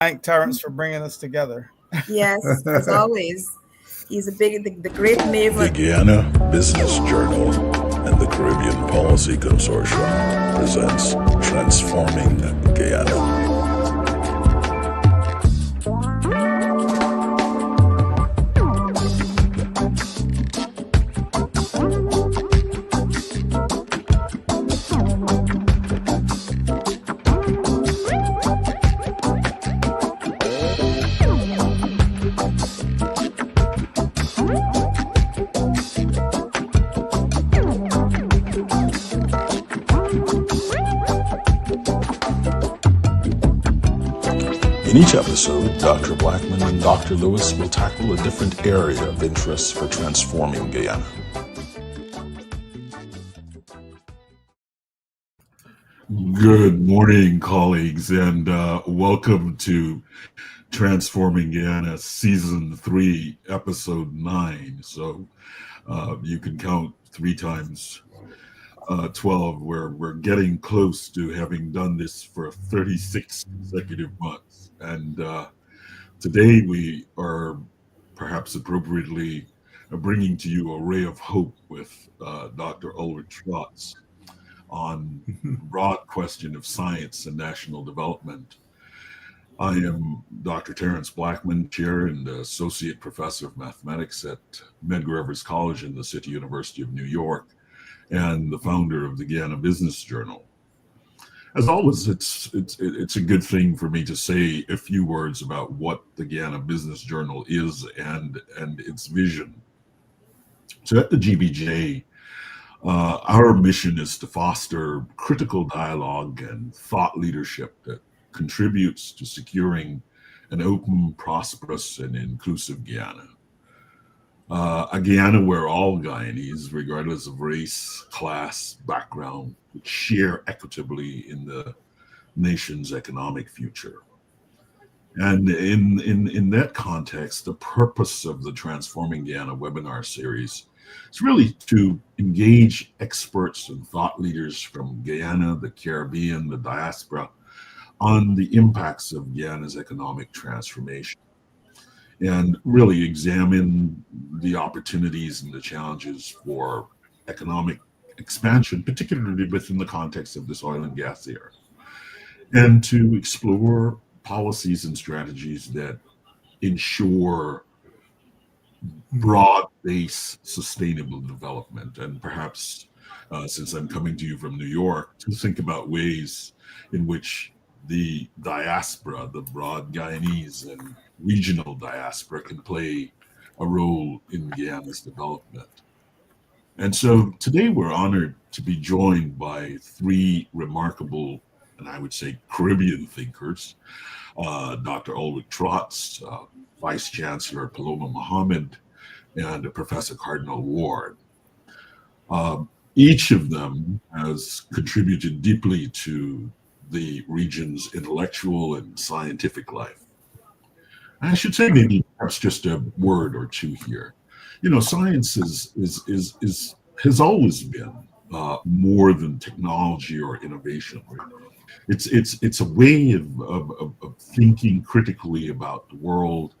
Thank Terrence for bringing us together. Yes, as always. He's the great The maven. Guyana Business Journal and the Caribbean Policy Consortium presents Transforming Guyana. In each episode, Dr. Blackman and Dr. Lewis will tackle a different area of interest for transforming Guyana. Good morning, colleagues, and welcome to Transforming Guyana Season 3, Episode 9. So you can count 3 times 12. We're getting close to having done this for 36 consecutive months. And today we are perhaps appropriately bringing to you a ray of hope with Dr. Ulric Trotz on the broad question of science and national development. I am Dr. Terrence Blackman, Chair and Associate Professor of Mathematics at Medgar Evers College in the City University of New York, and the founder of the Guyana Business Journal. As always, it's a good thing for me to say a few words about what the Guyana Business Journal is and its vision. So at the GBJ, our mission is to foster critical dialogue and thought leadership that contributes to securing an open, prosperous, and inclusive Guyana. A Guyana where all Guyanese, regardless of race, class, background, share equitably in the nation's economic future. And in that context, the purpose of the Transforming Guyana webinar series is really to engage experts and thought leaders from Guyana, the Caribbean, the diaspora, on the impacts of Guyana's economic transformation, and really examine the opportunities and the challenges for economic expansion, particularly within the context of this oil and gas era, and to explore policies and strategies that ensure broad-based sustainable development. And perhaps, since I'm coming to you from New York, to think about ways in which the diaspora, the broad Guyanese and regional diaspora, can play a role in Guyana's development. And so today we're honored to be joined by 3 remarkable, and I would say Caribbean thinkers, Dr. Ulric Trotz, Vice Chancellor Paloma Mohammed, and Professor Cardinal Ward. Each of them has contributed deeply to the region's intellectual and scientific life. I should say maybe perhaps just a word or two here. You know, science has always been more than technology or innovation. It's a way of thinking critically about the world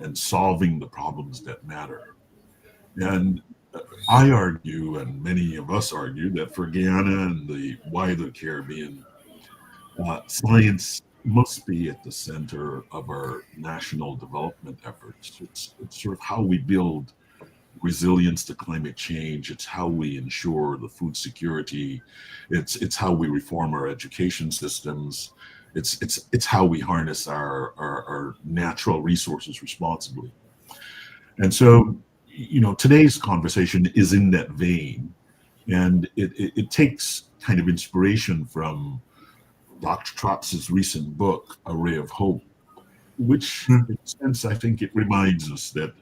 and solving the problems that matter. And I argue, and many of us argue, that for Guyana and the wider Caribbean, science must be at the center of our national development efforts. It's sort of how we build resilience to climate change. It's how we ensure the food security. It's how we reform our education systems. It's how we harness our natural resources responsibly. And so, you know, today's conversation is in that vein, and it takes kind of inspiration from Dr. Trotz's recent book, A Ray of Hope, which, in a sense, I think it reminds us that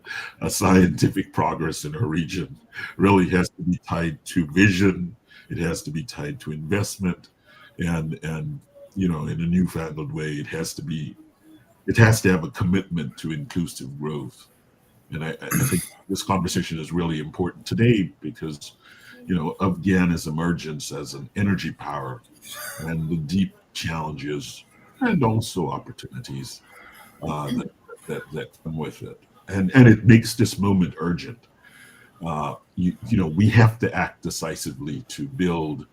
scientific progress in our region really has to be tied to vision. It has to be tied to investment, and you know, in a newfangled way, it has to have a commitment to inclusive growth. And I think this conversation is really important today because, you know, of Guyana's emergence as an energy power and the deep challenges and also opportunities that, that come with it, and it makes this moment urgent. We have to act decisively to build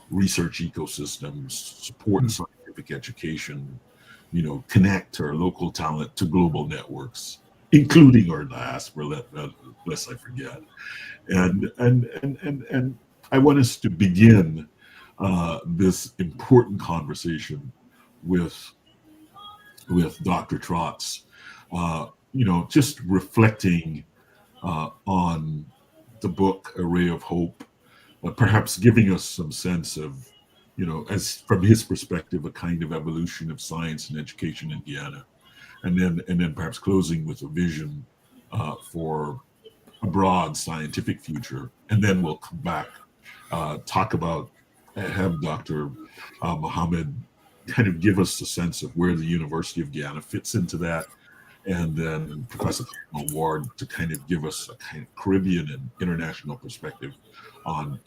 research ecosystems, support scientific education, connect our local talent to global networks, including our diaspora, lest I forget. And I want us to begin this important conversation with Dr. Trotz, just reflecting on the book A Ray of Hope, perhaps giving us some sense of, as from his perspective, a kind of evolution of science and education in Guyana, and then perhaps closing with a vision for a broad scientific future, and then we'll come back, talk about, have Dr. Mohammed kind of give us a sense of where the University of Guyana fits into that, and then Professor Ward to kind of give us a kind of Caribbean and international perspective on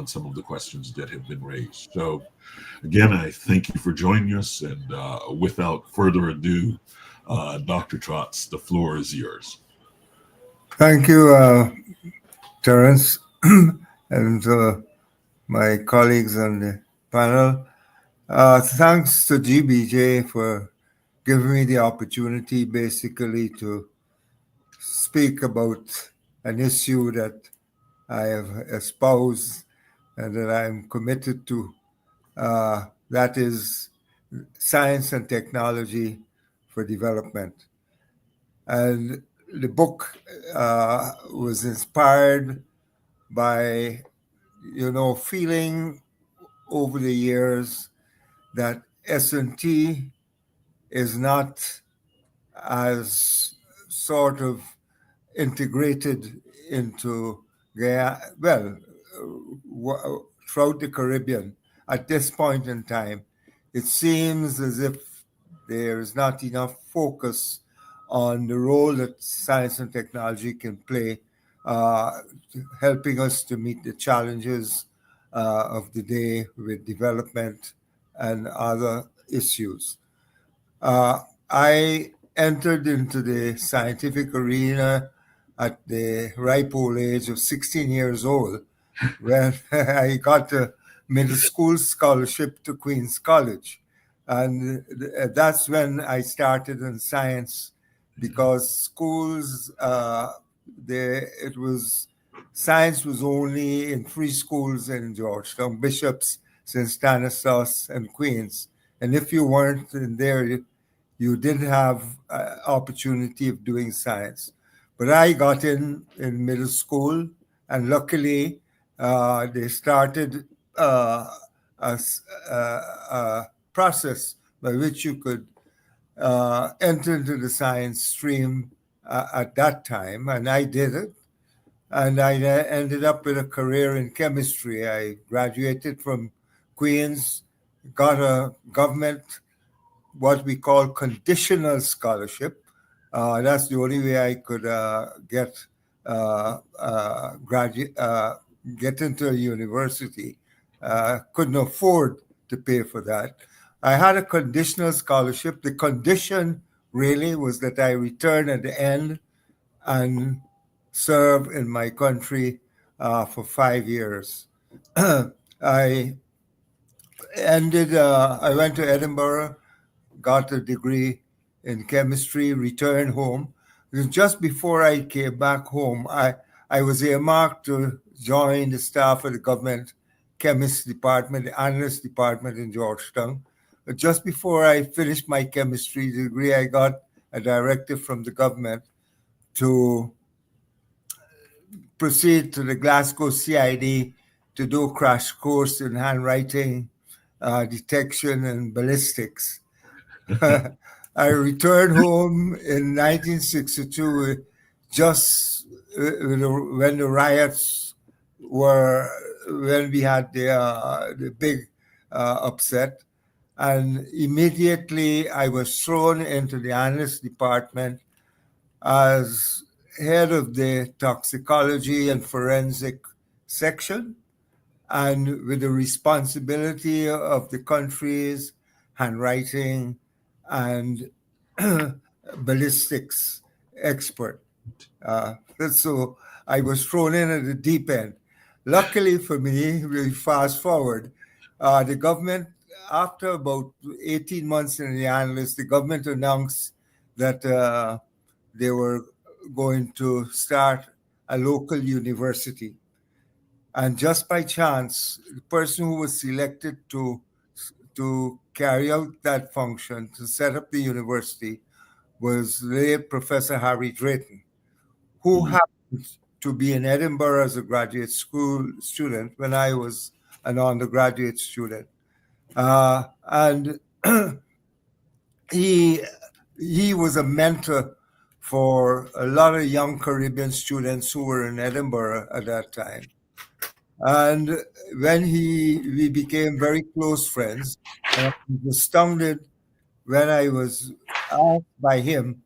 some of the questions that have been raised. So again, I thank you for joining us, and without further ado, Dr. Trotz, the floor is yours. Thank you, Terence, and my colleagues on the panel. Thanks to GBJ for giving me the opportunity basically to speak about an issue that I have espoused and that I'm committed to. That is science and technology for development. And the book was inspired by, feeling over the years that S&T is not as sort of integrated into, throughout the Caribbean at this point in time. It seems as if there is not enough focus on the role that science and technology can play, helping us to meet the challenges of the day with development and other issues. I entered into the scientific arena at the ripe old age of 16 years old when I got a middle school scholarship to Queen's College. And that's when I started in science, because schools, science was only in 3 schools in Georgetown: Bishop's, St. Stanislaus, and Queen's. And if you weren't in there, you didn't have opportunity of doing science. But I got in middle school, and luckily they started a process by which you could enter into the science stream at that time, and I did it. And I ended up with a career in chemistry. I graduated from Queen's, got a government, what we call conditional scholarship. That's the only way I could get into a university. Couldn't afford to pay for that. I had a conditional scholarship. The condition really was that I return at the end and serve in my country for 5 years. I went to Edinburgh, got a degree in chemistry, returned home. Just before I came back home, I was earmarked to join the staff of the government chemist department, the analyst department in Georgetown. But just before I finished my chemistry degree, I got a directive from the government to proceed to the Glasgow CID to do a crash course in handwriting, detection, and ballistics. I returned home in 1962, just when the riots were, when we had the big upset. And immediately I was thrown into the analyst department as head of the toxicology and forensic section, and with the responsibility of the country's handwriting and ballistics expert. So I was thrown in at the deep end. Luckily for me, we fast forward, the government, after about 18 months in the analyst, the government announced that they were going to start a local university. And just by chance, the person who was selected to carry out that function, to set up the university, was late Professor Harry Drayton, who happened to be in Edinburgh as a graduate school student when I was an undergraduate student. And he was a mentor for a lot of young Caribbean students who were in Edinburgh at that time. And when we became very close friends, and I was astounded when I was asked by him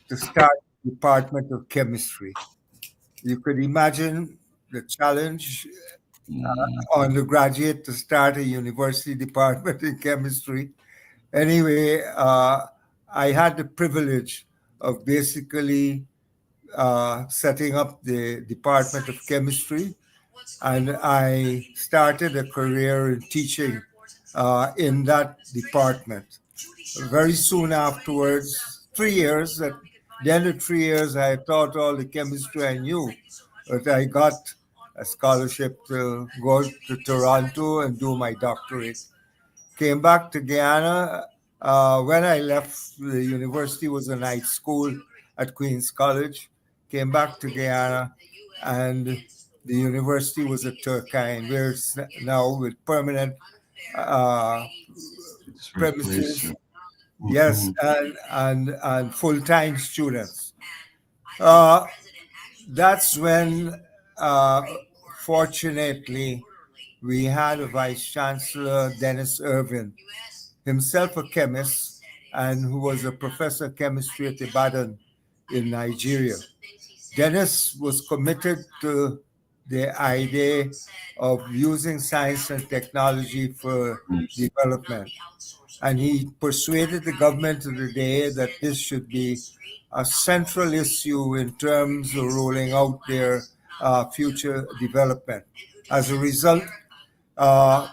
to start the Department of Chemistry. You could imagine the challenge, undergraduate to start a university department in chemistry. Anyway, I had the privilege of basically setting up the Department of Chemistry, and I started a career in teaching in that department. Very soon afterwards, 3 years, at the end of 3 years, I taught all the chemistry I knew, but I got a scholarship to go to Toronto and do my doctorate. Came back to Guyana. When I left, the university was a night school at Queen's College. Came back to Guyana, and the university was at Turkine, where it's now with permanent premises. Yes, and full-time students. That's when, fortunately, we had a vice chancellor, Dennis Irvin, himself a chemist, and who was a professor of chemistry at Ibadan in Nigeria. Dennis was committed to the idea of using science and technology for development. And he persuaded the government of the day that this should be a central issue in terms of rolling out their future development. As a result,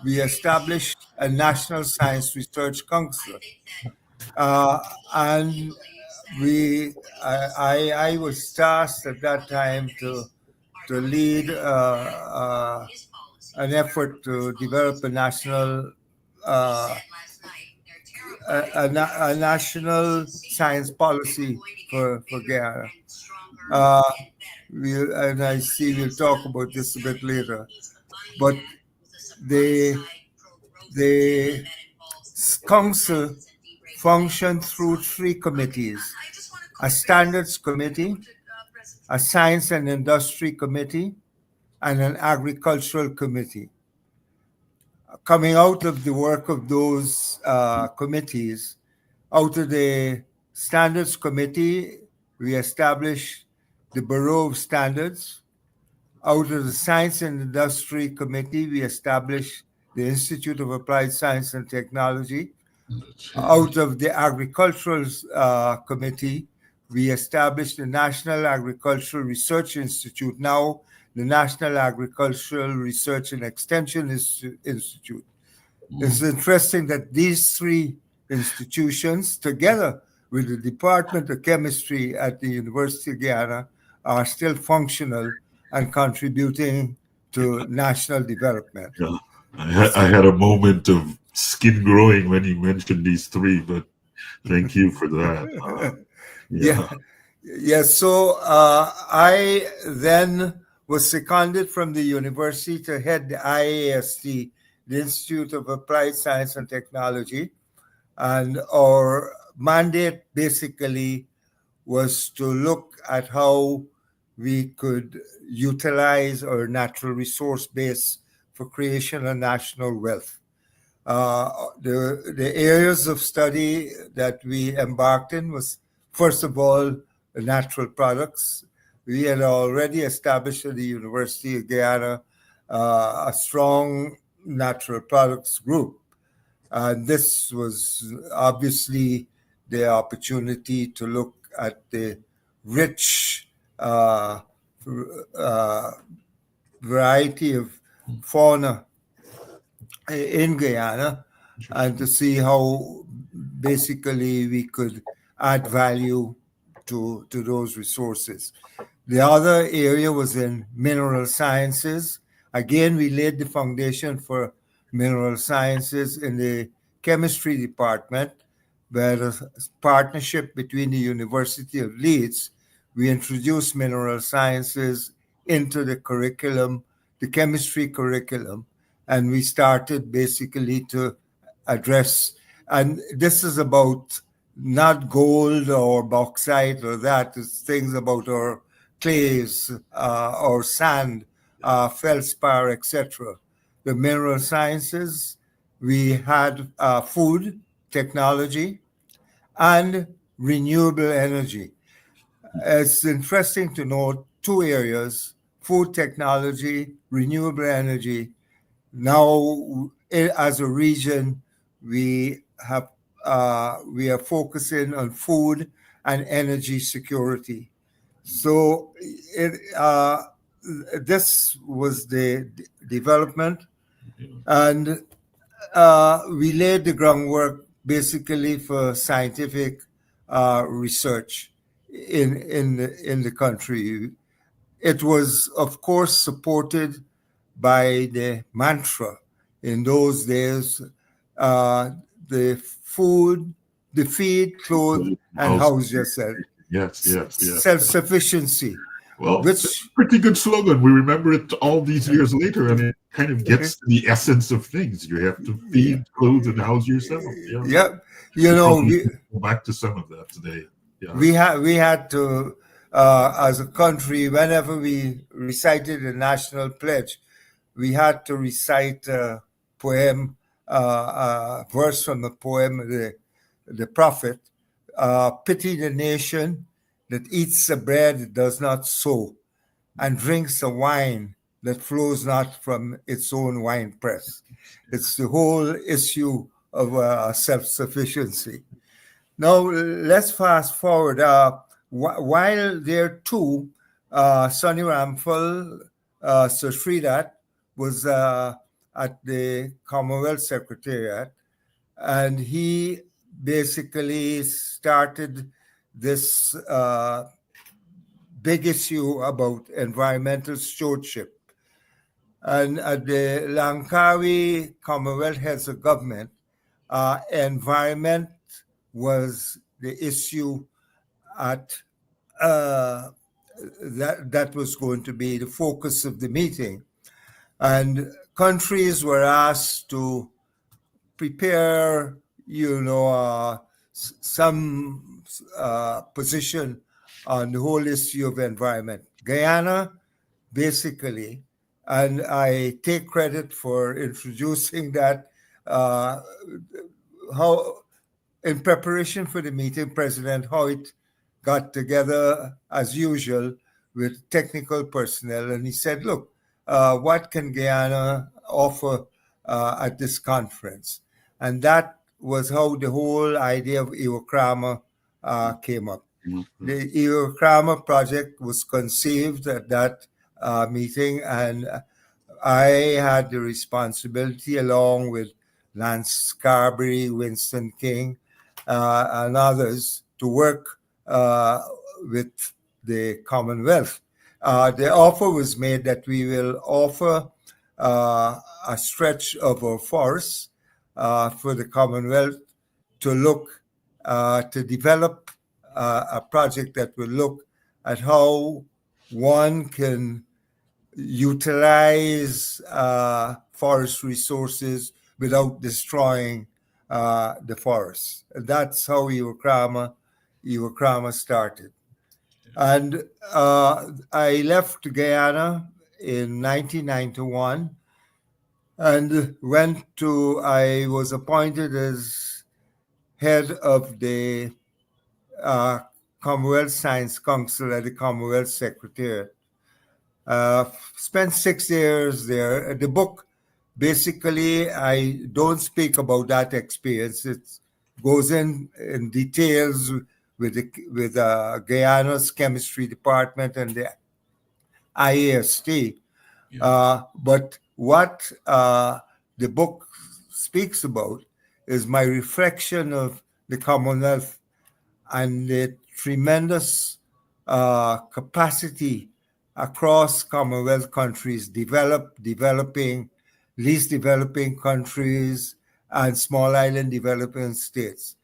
we established a National Science Research Council. And I was tasked at that time to lead an effort to develop a national a national science policy for Guyana. And I see we'll talk about this a bit later. But the council functioned through three committees: a standards committee, a science and industry committee, and an agricultural committee. Coming out of the work of those committees, out of the standards committee, we established the Bureau of Standards. Out of the Science and Industry Committee, we established the Institute of Applied Science and Technology. Out of the Agricultural Committee, we established the National Agricultural Research Institute, now the National Agricultural Research and Extension Institute. It's interesting that these three institutions, together with the Department of Chemistry at the University of Guyana, are still functional and contributing to national development. Yeah. I had a moment of skin growing when you mentioned these three, but thank you for that. Yeah. So I then was seconded from the university to head the IAST, the Institute of Applied Science and Technology. And our mandate basically was to look at how we could utilize our natural resource base for creation of national wealth. The areas of study that we embarked in was, first of all, natural products. We had already established at the University of Guyana a strong natural products group. This was obviously the opportunity to look at the rich variety of fauna in Guyana, and to see how basically we could add value to those resources. The other area was in mineral sciences. Again, we laid the foundation for mineral sciences in the chemistry department, where a partnership between the University of Leeds, we introduced mineral sciences into the curriculum, the chemistry curriculum, and we started basically to address, and this is about not gold or bauxite or that, it's things about our clays or sand, feldspar, etc. The mineral sciences, we had food, technology, and renewable energy. It's interesting to note two areas, food technology, renewable energy. Now, as a region, we are focusing on food and energy security. So this was the development, and we laid the groundwork basically for scientific research in the country. It was, of course, supported by the mantra in those days: the food, the feed, clothe, and house yourself. Yes. Self-sufficiency. Well, it's a pretty good slogan. We remember it all these years later, and it kind of gets to the essence of things. You have to feed, clothe, and house yourself. Yeah. We go back to some of that today. Yeah. We had to, as a country, whenever we recited the national pledge, we had to recite a poem, a verse from the poem, the prophet, pity the nation that eats the bread it does not sow, and drinks the wine that flows not from its own wine press. It's the whole issue of self-sufficiency. Now, let's fast forward. While there too, Sonny Ramphal, Sir Sridhat, was at the Commonwealth Secretariat, and he basically started this big issue about environmental stewardship. And at the Langkawi Commonwealth Heads of Government, environment was the issue at that was going to be the focus of the meeting. And countries were asked to prepare, some position on the whole issue of environment. Guyana, basically, and I take credit for introducing that, how in preparation for the meeting, President Hoyt got together as usual with technical personnel, and he said, look, what can Guyana offer at this conference? And that was how the whole idea of Iwokrama came up. Mm-hmm. The Iwokrama project was conceived at that meeting, and I had the responsibility, along with Lance Scarberry, Winston King, and others, to work with the Commonwealth. The offer was made that we will offer a stretch of our forests for the Commonwealth to look, to develop a project that will look at how one can utilize forest resources without destroying the forest. That's how Iwokrama started. And I left Guyana in 1991 and I was appointed as head of the Commonwealth Science Council at the Commonwealth Secretariat. Spent 6 years there. The book, basically, I don't speak about that experience. It goes in details with Guyana's chemistry department and the IAST. But what the book speaks about is my reflection of the Commonwealth and the tremendous capacity across Commonwealth countries, developing, least developing countries, and small island developing states.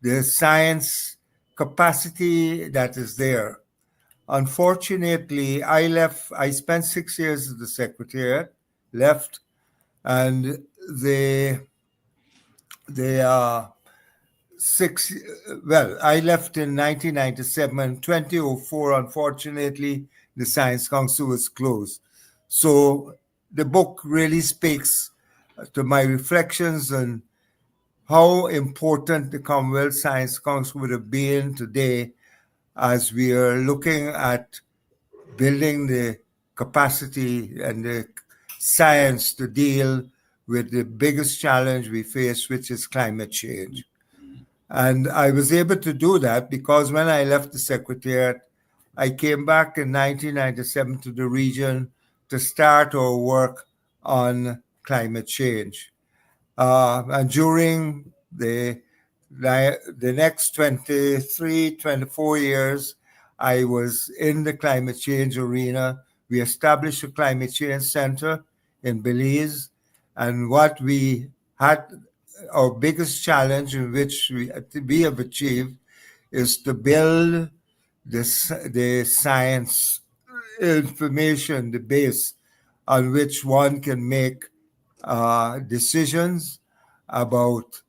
The science capacity that is there. Unfortunately, I spent 6 years at the Secretariat, left, and I left in 1997. 2004, unfortunately, the Science Council was closed. So the book really speaks to my reflections on how important the Commonwealth Science Council would have been today as we are looking at building the capacity and the science to deal with the biggest challenge we face, which is climate change. And I was able to do that because when I left the Secretariat, I came back in 1997 to the region to start our work on climate change. And during the next 23, 24 years, I was in the climate change arena. We established a climate change center in Belize. And what we had, our biggest challenge in which we have achieved is to build the science information, the base on which one can make decisions about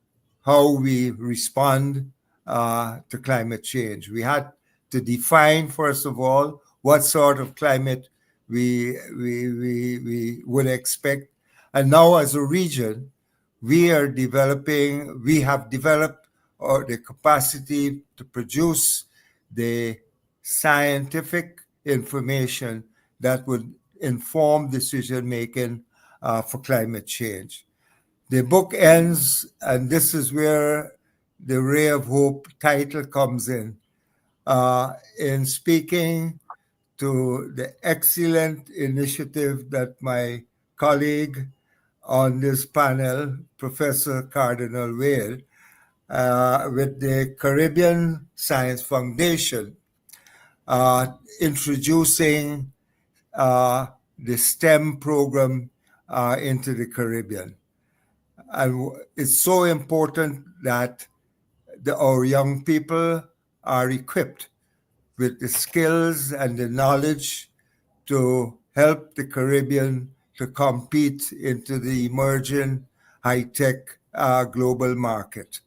how we respond to climate change. We had to define, first of all, what sort of climate we would expect. And now as a region, we have developed the capacity to produce the scientific information that would inform decision making for climate change. The book ends, and this is where the Ray of Hope title comes in speaking to the excellent initiative that my colleague on this panel, Professor Cardinal Whale, with the Caribbean Science Foundation, introducing the STEM program into the Caribbean. And it's so important that our young people are equipped with the skills and the knowledge to help the Caribbean to compete into the emerging high-tech global market.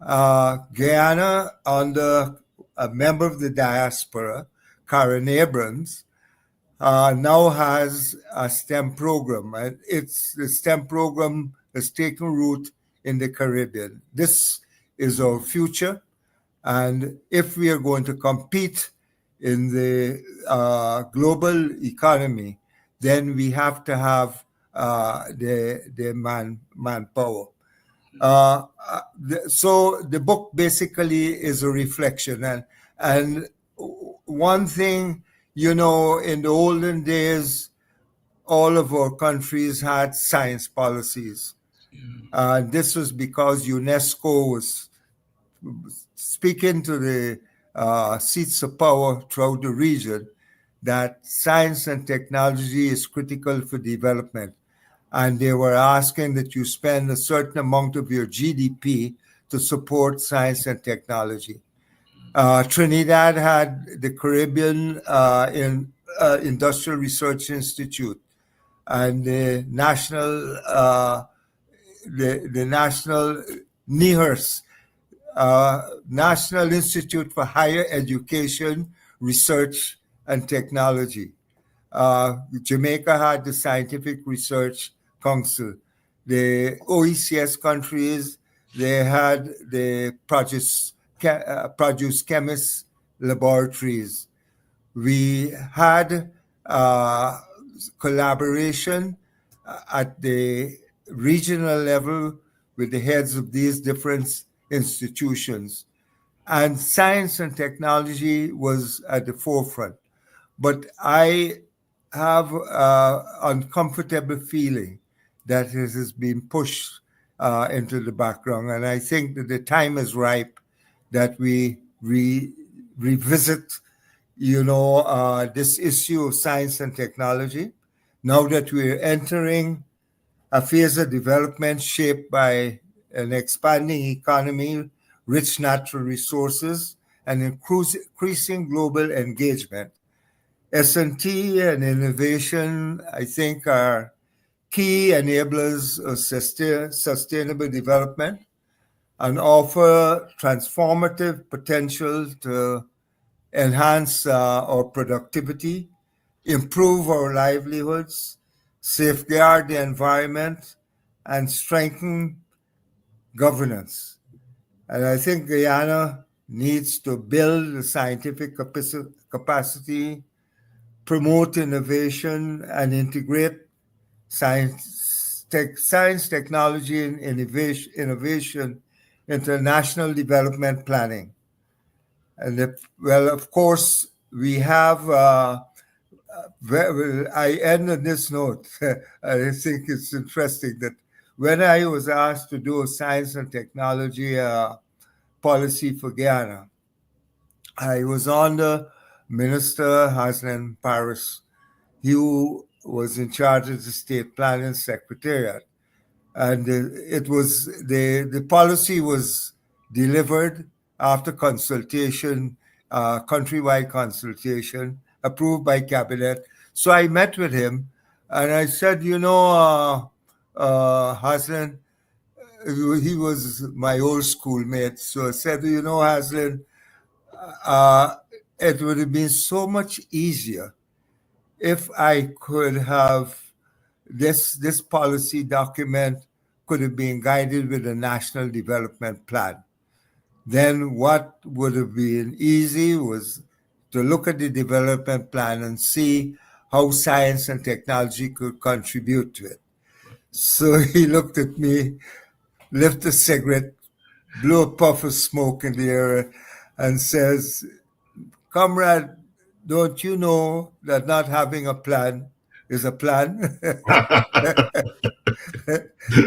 Guyana, under a member of the diaspora, Karen Abrams, now has a STEM program. And the STEM program has taken root in the Caribbean. This is our future. And if we are going to compete in the global economy, then we have to have the manpower. So the book basically is a reflection. And one thing, in the olden days, all of our countries had science policies. This was because UNESCO was speaking to the seats of power throughout the region that science and technology is critical for development. And they were asking that you spend a certain amount of your GDP to support science and technology. Trinidad had the Caribbean Industrial Research Institute and the national NIHRS, National Institute for Higher Education, Research and Technology. Jamaica had the Scientific Research Council. The OECS countries, they had the produce chemist laboratories. We had collaboration at the regional level with the heads of these different institutions. and science and technology was at the forefront. But I have uncomfortable feeling that it has been pushed into the background, and I think that the time is ripe that we revisit, this issue of science and technology. Now that we're entering a phase of development shaped by an expanding economy, rich natural resources, and increasing global engagement. S&T and innovation, I think, are key enablers of sustainable development and offer transformative potential to enhance our productivity, improve our livelihoods, safeguard the environment, and strengthen governance. And I think Guyana needs to build the scientific capacity, promote innovation, and integrate science, technology, and innovation into national development planning. And of course, we have. I end on this note. I think it's interesting that when I was asked to do a science and technology policy for Guyana, I was under Minister Haslan Paris, who was in charge of the State Planning Secretariat. And the policy was delivered after consultation, countrywide consultation, approved by cabinet. So I met with him, and I said, Haslan, he was my old schoolmate. So I said, Haslan, it would have been so much easier if I could have this policy document could have been guided with a national development plan. Then what would have been easy was to look at the development plan and see how science and technology could contribute to it. So he looked at me, lit a cigarette, blew a puff of smoke in the air, and says, "Comrade, don't you know that not having a plan is a plan?"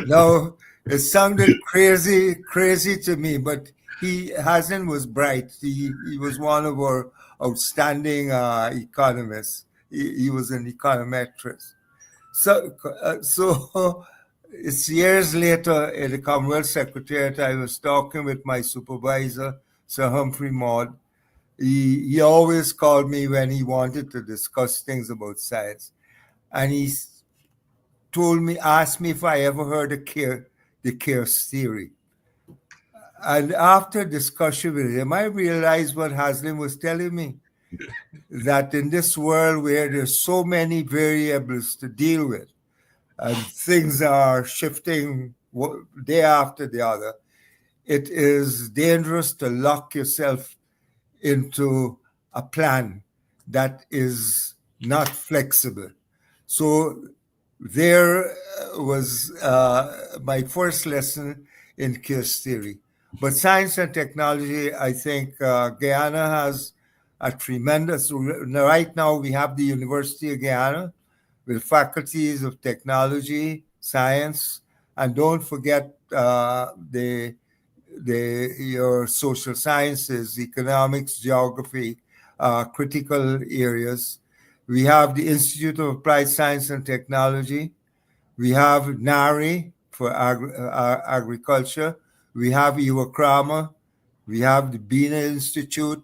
Now, it sounded crazy to me, but Hassan was bright. He was one of our outstanding economists. He was an econometrist. So it's years later in the Commonwealth Secretariat, I was talking with my supervisor, Sir Humphrey Maud. He always called me when he wanted to discuss things about science. And he asked me if I ever heard the chaos theory. And after discussion with him, I realized what Haslam was telling me, that in this world where there's so many variables to deal with, and things are shifting day after the other, it is dangerous to lock yourself into a plan that is not flexible. So there was my first lesson in chaos theory. But science and technology, I think Guyana has a tremendous, right now we have the University of Guyana with faculties of technology, science, and don't forget your social sciences, economics, geography, critical areas. We have the Institute of Applied Science and Technology. We have NARI for agriculture. We have Iwakrama. We have the Bina Institute.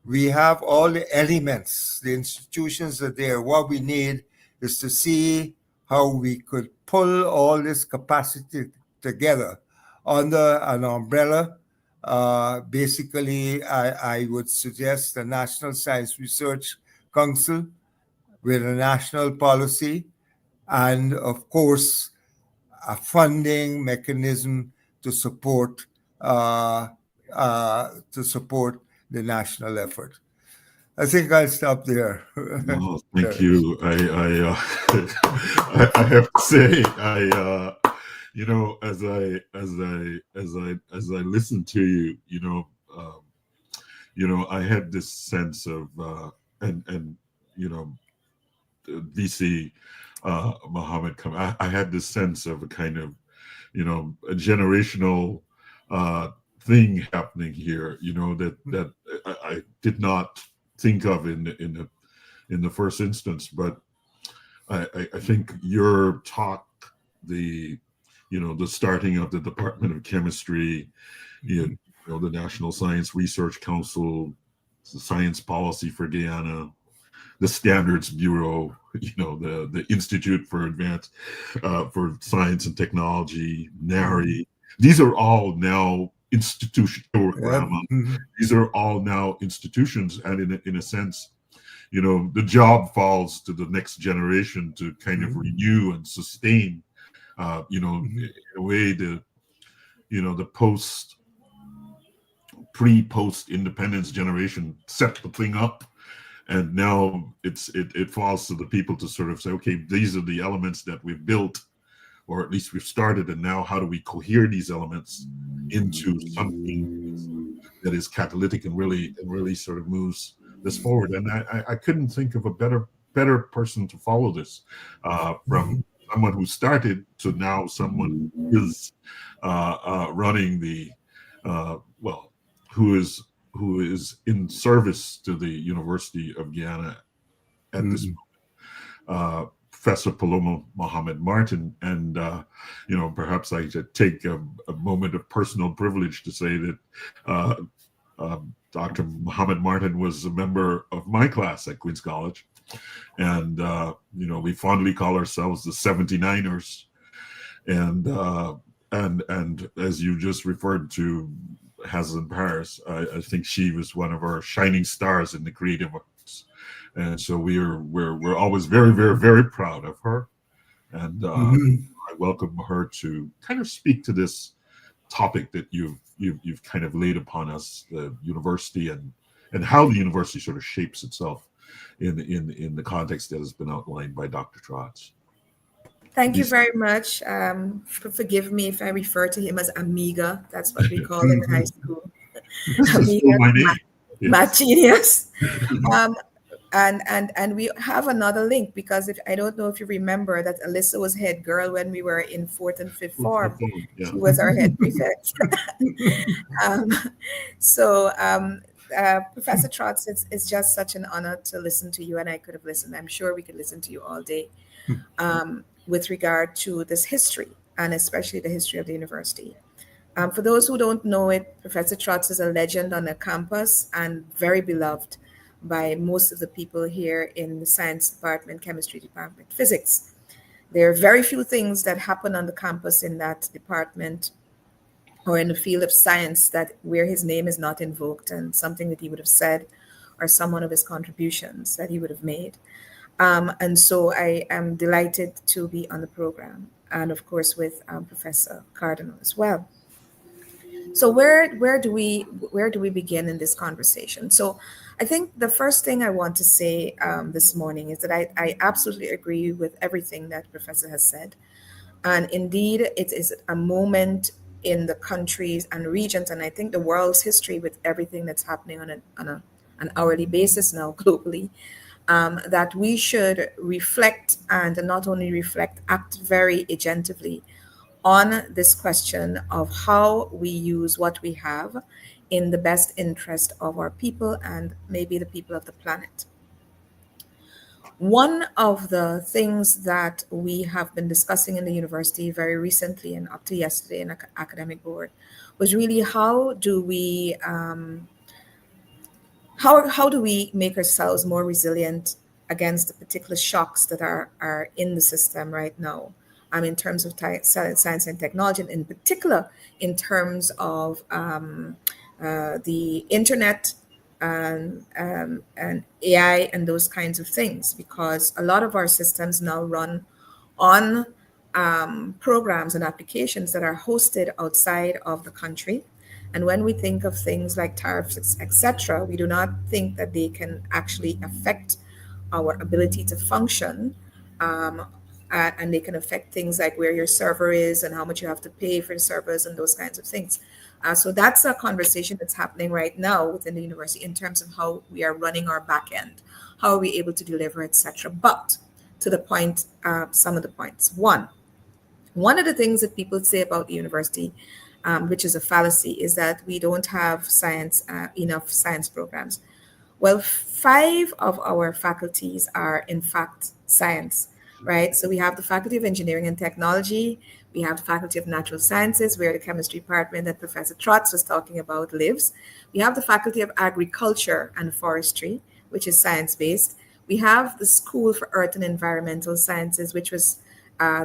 We have all the elements. The institutions are there. What we need is to see how we could pull all this capacity together under an umbrella. Basically, I would suggest the National Science Research Council with a national policy, and of course, a funding mechanism to support the national effort. I think I'll stop there. Well, thank you. I have to say, as I listen to you, I had this sense of and you know VC Muhammad come. I had this sense of a kind of a generational uh, thing happening here. That I did not think of in the first instance, but I think your talk, the the starting of the Department of Chemistry, the National Science Research Council, the Science Policy for Guyana, the Standards Bureau, the Institute for Advanced for Science and Technology, NARI. These are all now institutions. Yep. These are all now institutions, and in a sense, the job falls to the next generation to kind of renew and sustain, in a way the post independence generation set the thing up, and now it falls to the people to sort of say, okay, these are the elements that we've built, or at least we've started, and now how do we cohere these elements into something that is catalytic and really sort of moves this forward. And I couldn't think of a better person to follow this, from someone who started to now someone who is running the who is in service to the University of Guyana at this moment, Professor Paloma Mohamed Martin. And perhaps I should take a moment of personal privilege to say that Dr. Mohamed Martin was a member of my class at Queen's College, and we fondly call ourselves the 79ers. And as you just referred to Hazel Paris, I think she was one of our shining stars in the creative arts, and so we're always very, very, very proud of her. And I welcome her to kind of speak to this topic that you've kind of laid upon us, the university, and how the university sort of shapes itself in the context that has been outlined by Dr. Trotz. Thank you very much. Forgive me if I refer to him as Amiga. That's what we call him in high school. This is Amiga, still my name. math genius. And we have another link, because I don't know if you remember that Alyssa was head girl when we were in fourth and fifth form. Yeah. She was our head prefect. Professor Trotz, it's just such an honor to listen to you, and I could have listened. I'm sure we could listen to you all day, with regard to this history, and especially the history of the university. For those who don't know it, Professor Trotz is a legend on the campus and very beloved by most of the people here in the science department, chemistry department, physics. There are very few things that happen on the campus in that department or in the field of science that where his name is not invoked, and something that he would have said or some one of his contributions that he would have made. And so I am delighted to be on the program, and of course with Professor Cardinal as well. So where do we begin in this conversation? So I think the first thing I want to say this morning is that I absolutely agree with everything that Professor has said. And indeed, it is a moment in the countries and regions, and I think the world's history, with everything that's happening on an hourly basis now globally, that we should reflect, and not only reflect, act very agentively on this question of how we use what we have in the best interest of our people and maybe the people of the planet. One of the things that we have been discussing in the university very recently and up to yesterday in the academic board was really how do we make ourselves more resilient against the particular shocks that are in the system right now, in terms of science and technology, and in particular in terms of the internet and AI and those kinds of things, because a lot of our systems now run on programs and applications that are hosted outside of the country. And when we think of things like tariffs, etc., we do not think that they can actually affect our ability to function and they can affect things like where your server is and how much you have to pay for the servers and those kinds of things. So that's a conversation that's happening right now within the university in terms of how we are running our back end, how are we able to deliver, etc. But to the point, some of the points. One of the things that people say about the university, which is a fallacy, is that we don't have enough science programs. Well, 5 of our faculties are, in fact, science, right? So we have the Faculty of Engineering and Technology, we have the Faculty of Natural Sciences, where the chemistry department that Professor Trotz was talking about lives. We have the Faculty of Agriculture and Forestry, which is science-based. We have the School for Earth and Environmental Sciences, which was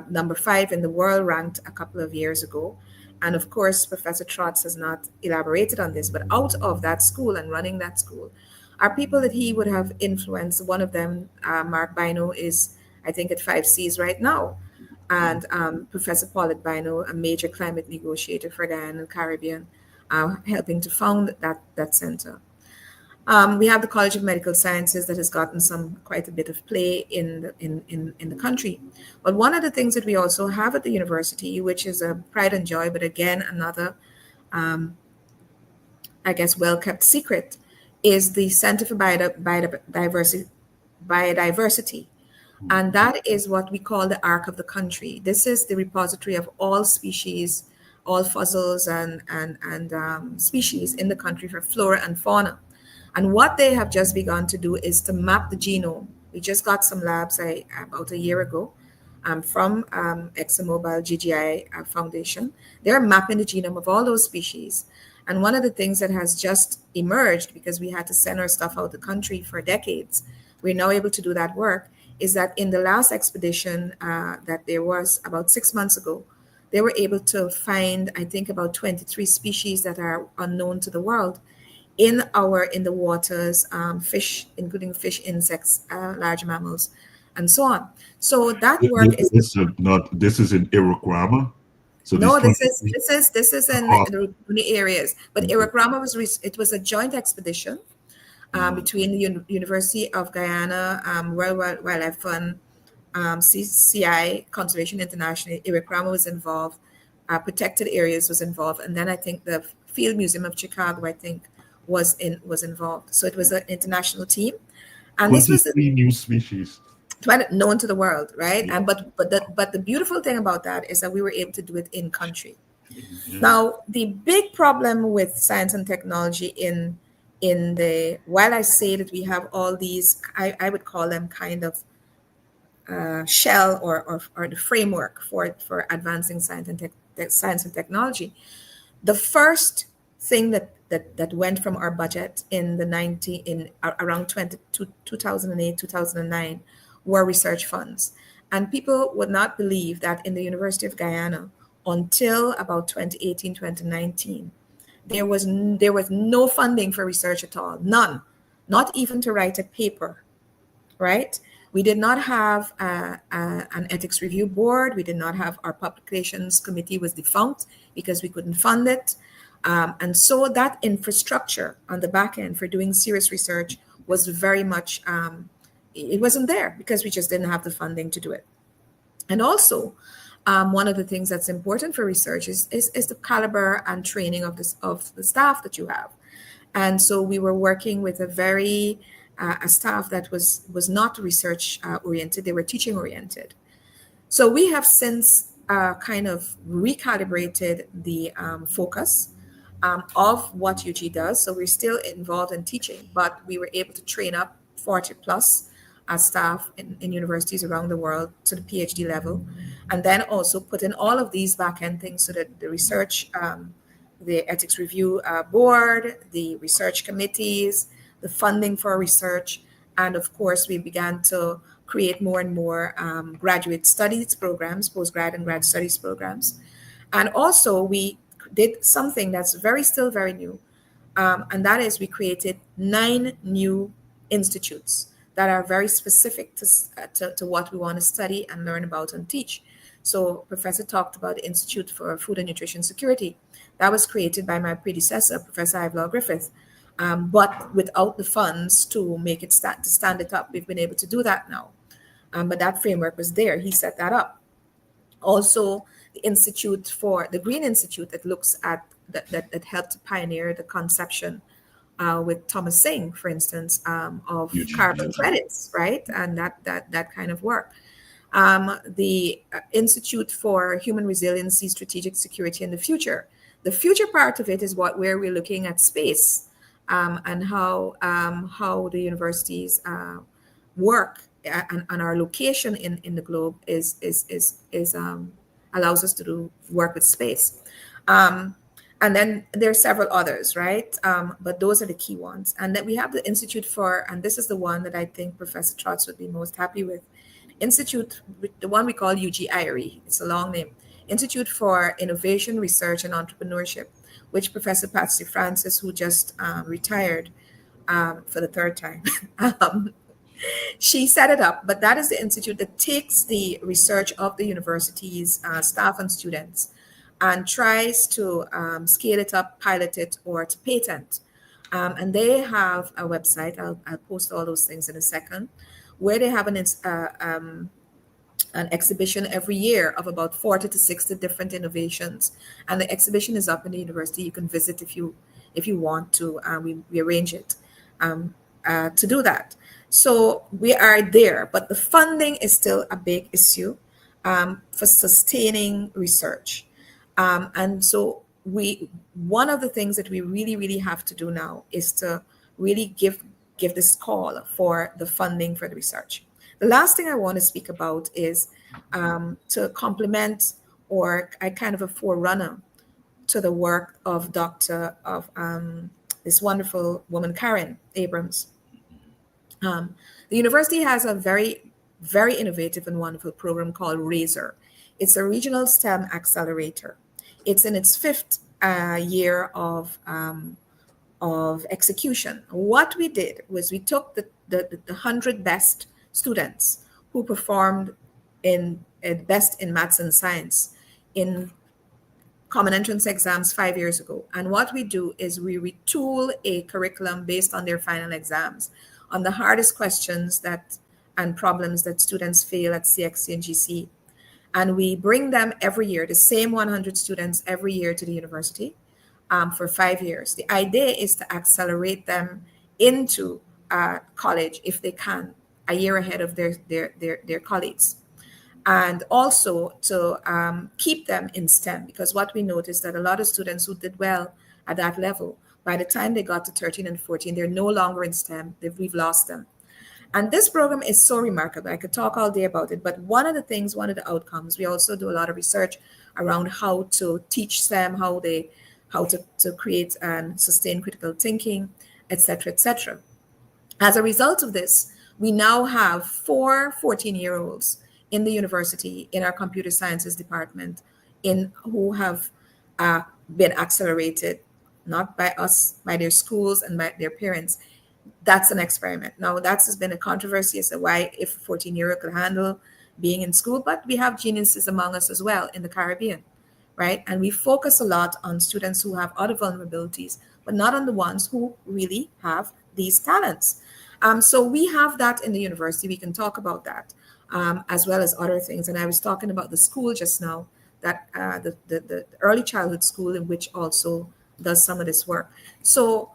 number 5 in the world, ranked a couple of years ago. And of course, Professor Trotz has not elaborated on this, but out of that school and running that school are people that he would have influenced. One of them, Mark Bino, is, I think, at 5Cs right now. And Professor Paulette Bino, a major climate negotiator for Guyana and Caribbean, helping to found that center. We have the College of Medical Sciences that has gotten quite a bit of play in the country. But one of the things that we also have at the university, which is a pride and joy, but again, another, I guess, well-kept secret, is the Center for Biodiversity. And that is what we call the Ark of the country. This is the repository of all species, all fossils and species in the country for flora and fauna. And what they have just begun to do is to map the genome. We just got some labs about a year ago from ExxonMobil GGI Foundation. They're mapping the genome of all those species. And one of the things that has just emerged, because we had to send our stuff out the country for decades, we're now able to do that work, is that in the last expedition that there was about 6 months ago, they were able to find, I think, about 23 species that are unknown to the world in the waters, fish, including fish, insects, large mammals, and so on. So that work is this is in Iraqama. So no, this is in the areas. But Iraqama was a joint expedition between the University of Guyana, World Wildlife Fund, CCI, Conservation International. Iraqama was involved. Protected Areas was involved, and then I think the Field Museum of Chicago, I think, was involved. So it was an international team, and this was 3 new species known to the world, right? And but the beautiful thing about that is that we were able to do it in country. Now, the big problem with science and technology while I say that we have all these, I would call them kind of shell or the framework for advancing science and technology. The first thing that went from our budget in around 2008, 2009 were research funds. And people would not believe that in the University of Guyana, until about 2018, 2019, there was no funding for research at all, none, not even to write a paper, right? We did not have an ethics review board. We did not have, our publications committee was defunct because we couldn't fund it. And so that infrastructure on the back end for doing serious research was very much, it wasn't there because we just didn't have the funding to do it. And also, one of the things that's important for research is the caliber and training of the staff that you have. And so we were working with a staff that was not research oriented, they were teaching oriented. So we have since kind of recalibrated the focus of what UG does. So we're still involved in teaching, but we were able to train up 40 plus staff in universities around the world to the PhD level, and then also put in all of these back-end things so that the research, the ethics review board, the research committees, the funding for research, and of course we began to create more and more graduate studies programs, postgrad and grad studies programs. And also we did something that's still very new, and that is we created 9 new institutes that are very specific to what we want to study and learn about and teach. So Professor talked about the Institute for Food and Nutrition Security. That was created by my predecessor, Professor Ivelaw Griffith. But without the funds to make it stand it up, we've been able to do that now. But that framework was there. He set that up. Also, the Green Institute that looks at that helped to pioneer the conception with Thomas Singh, for instance, of carbon credits, right? And that kind of work. The Institute for Human Resiliency, Strategic Security in the Future. The future part of it is where we're looking at space and how the universities work and our location in the globe is allows us to do work with space. And then there are several others, right? But those are the key ones. And then we have the Institute for, and this is the one that I think Professor Trotz would be most happy with, Institute, the one we call UGIRE, it's a long name, Institute for Innovation, Research, and Entrepreneurship, which Professor Patsy Francis, who just retired for the third time, she set it up. But that is the institute that takes the research of the university's staff and students and tries to scale it up, pilot it, or to patent. And they have a website, I'll post all those things in a second, where they have an exhibition every year of about 40 to 60 different innovations. And the exhibition is up in the university. You can visit if you want to. We arrange it to do that. So we are there, but the funding is still a big issue for sustaining research. And so one of the things that we really, really have to do now is to really give this call for the funding for the research. The last thing I want to speak about is to complement or a kind of a forerunner to the work of this wonderful woman, Karen Abrams. The university has a very, very innovative and wonderful program called RAISER. It's a regional STEM accelerator. It's in its fifth year of execution. What we did was we took the 100 best students who performed best in maths and science in common entrance exams 5 years ago. And what we do is we retool a curriculum based on their final exams, on the hardest questions and problems that students fail at CXC and GC. And we bring them every year, the same 100 students every year to the university for 5 years. The idea is to accelerate them into college if they can, a year ahead of their colleagues. And also to keep them in STEM, because what we noticed that a lot of students who did well at that level, by the time they got to 13 and 14, they're no longer in STEM. We've lost them. And this program is so remarkable. I could talk all day about it, but one of the outcomes, we also do a lot of research around how to teach STEM, how to create and sustain critical thinking, etc., etc. As a result of this, we now have 4 14-year-olds in the university, in our computer sciences department, who have been accelerated, not by us, by their schools and by their parents. That's an experiment. Now, that has been a controversy as to why, if a 14-year-old could handle being in school, but we have geniuses among us as well in the Caribbean, right? And we focus a lot on students who have other vulnerabilities, but not on the ones who really have these talents. So we have that in the university. We can talk about that, as well as other things. And I was talking about the school just now, that the early childhood school, in which also does some of this work. So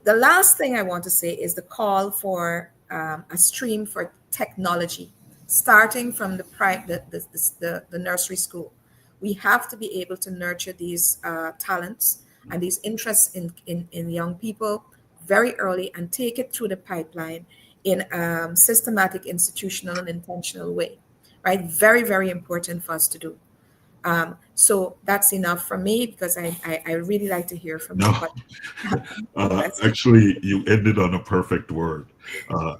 the last thing I want to say is the call for a stream for technology, starting from the nursery school. We have to be able to nurture these talents and these interests in young people very early and take it through the pipeline in a systematic, institutional, and intentional way, right? Very, very important for us to do. So that's enough from me, because I really like to hear from you. Actually, you ended on a perfect word.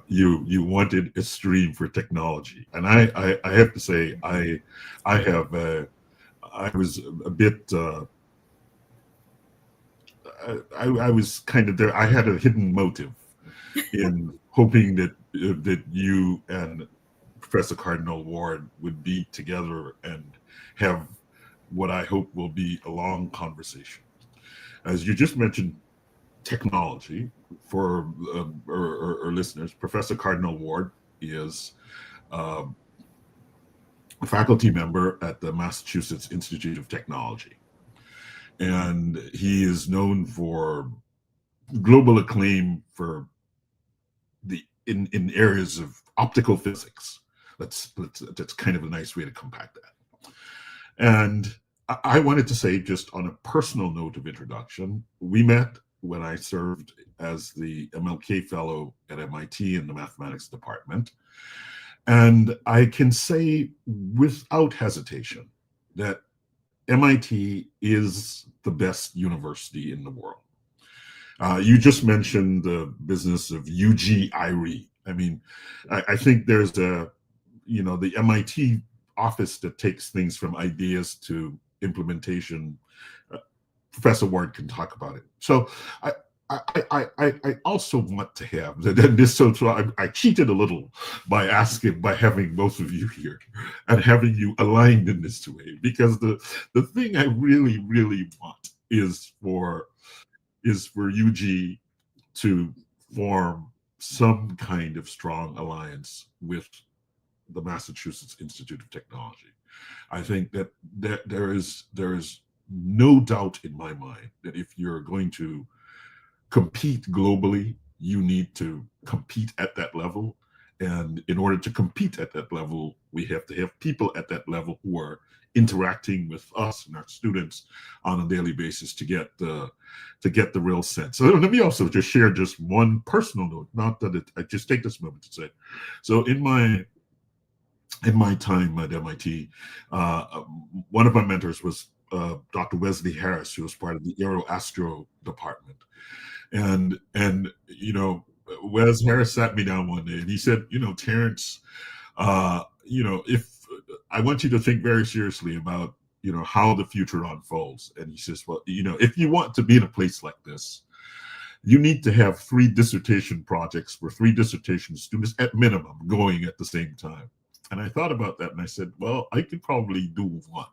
You wanted a stream for technology, and I have to say I was a bit. I was kind of there. I had a hidden motive in hoping that you and Professor Cardinal Ward would be together and have what I hope will be a long conversation. As you just mentioned, technology for our listeners. Professor Cardinal Ward is a faculty member at the Massachusetts Institute of Technology. And he is known for global acclaim for in areas of optical physics. That's kind of a nice way to compact that. And I wanted to say, just on a personal note of introduction, we met when I served as the MLK fellow at MIT in the mathematics department. And I can say without hesitation that MIT is the best university in the world. You just mentioned the business of UG-IRE. I mean, I think there's the MIT office that takes things from ideas to implementation. Professor Ward can talk about it. So I also want to have this. So I cheated a little by having both of you here and having you aligned in this way, because the thing I really want is for UG to form some kind of strong alliance with the Massachusetts Institute of Technology. I think that there is no doubt in my mind that if you're going to compete globally, you need to compete at that level. And in order to compete at that level, we have to have people at that level who are interacting with us and our students on a daily basis to get the real sense. So let me also just share just one personal note, not that I just take this moment to say. So in my time at MIT, one of my mentors was Dr. Wesley Harris, who was part of the Aero-Astro department. And Wes Harris sat me down one day and he said, Terrence, if I want you to think very seriously about, how the future unfolds. And he says, well, if you want to be in a place like this, you need to have 3 dissertation projects for 3 dissertation students at minimum going at the same time. And I thought about that and I said, well, I could probably do 1.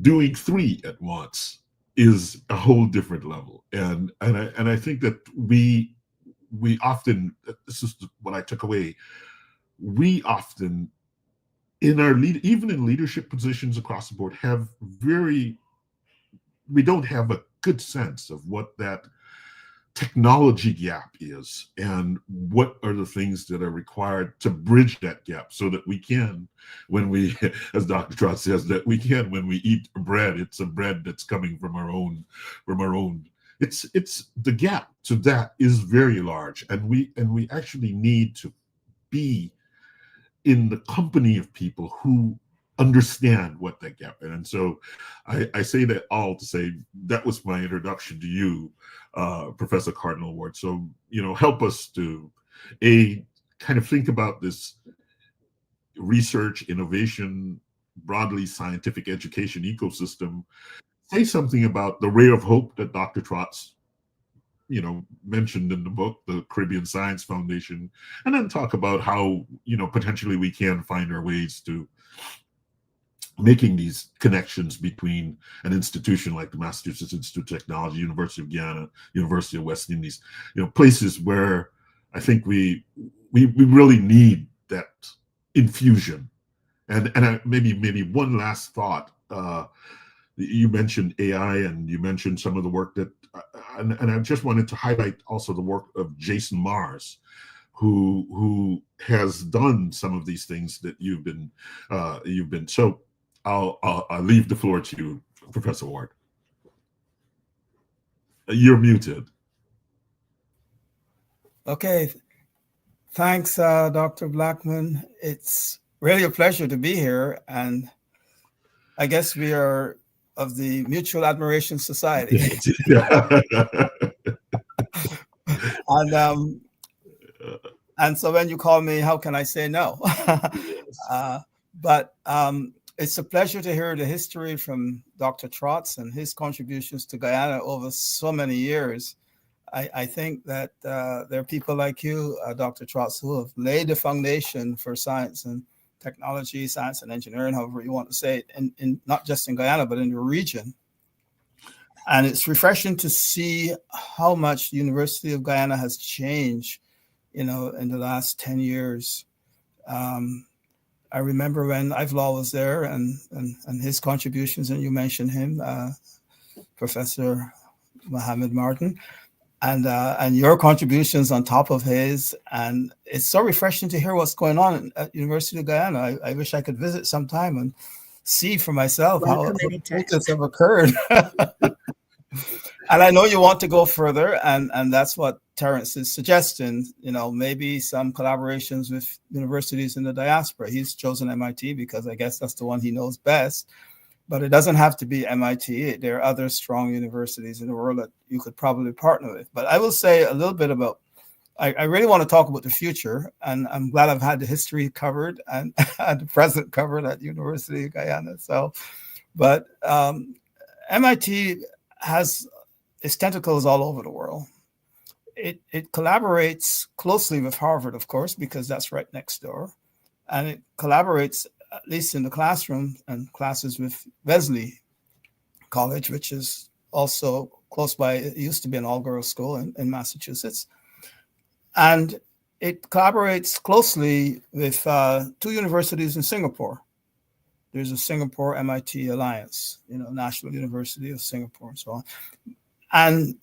Doing 3 at once is a whole different level. And I think that we often, this is what I took away, we often even in leadership positions across the board we don't have a good sense of what that technology gap is and what are the things that are required to bridge that gap, so that we can, when we, as Dr. Trotz says, that we can, when we eat bread, it's a bread that's coming from our own. It's the gap to that is very large, and we actually need to be in the company of people who understand what that gap is. And so I say that all to say that was my introduction to you, Professor Cardinal Ward. So, help us to kind of think about this research, innovation, broadly scientific education ecosystem. Say something about the ray of hope that Dr. Trotz, mentioned in the book, the Caribbean Science Foundation, and then talk about how, potentially we can find our ways to making these connections between an institution like the Massachusetts Institute of Technology, University of Guyana, University of West Indies, places where I think we really need that infusion. And maybe one last thought. You mentioned AI, and you mentioned some of the work that, and I just wanted to highlight also the work of Jason Mars, who has done some of these things that you've been. So I'll leave the floor to you, Professor Ward. You're muted. Okay. Thanks, Dr. Blackman. It's really a pleasure to be here. And I guess we are of the Mutual Admiration Society. And so when you call me, how can I say no? But it's a pleasure to hear the history from Dr. Trotz and his contributions to Guyana over so many years. I think that there are people like you, Dr. Trotz, who have laid the foundation for science and technology, science and engineering, however you want to say it, in not just in Guyana, but in the region. And it's refreshing to see how much the University of Guyana has changed, in the last 10 years. I remember when Ivelaw was there and his contributions, and you mentioned him, Professor Mohammed Martin, and your contributions on top of his. And it's so refreshing to hear what's going on at University of Guyana. I wish I could visit sometime and see for myself how this have occurred. And I know you want to go further, and that's what Terence is suggesting, maybe some collaborations with universities in the diaspora. He's chosen MIT because I guess that's the one he knows best, but it doesn't have to be MIT. There are other strong universities in the world that you could probably partner with. But I will say a little bit about, I really want to talk about the future, and I'm glad I've had the history covered and the present covered at University of Guyana. But MIT has its tentacles all over the world. It collaborates closely with Harvard, of course, because that's right next door. And it collaborates, at least in the classroom and classes, with Wesley College, which is also close by. It used to be an all-girls school in Massachusetts. And it collaborates closely with 2 universities in Singapore. There's a Singapore MIT Alliance, National University of Singapore and so on. And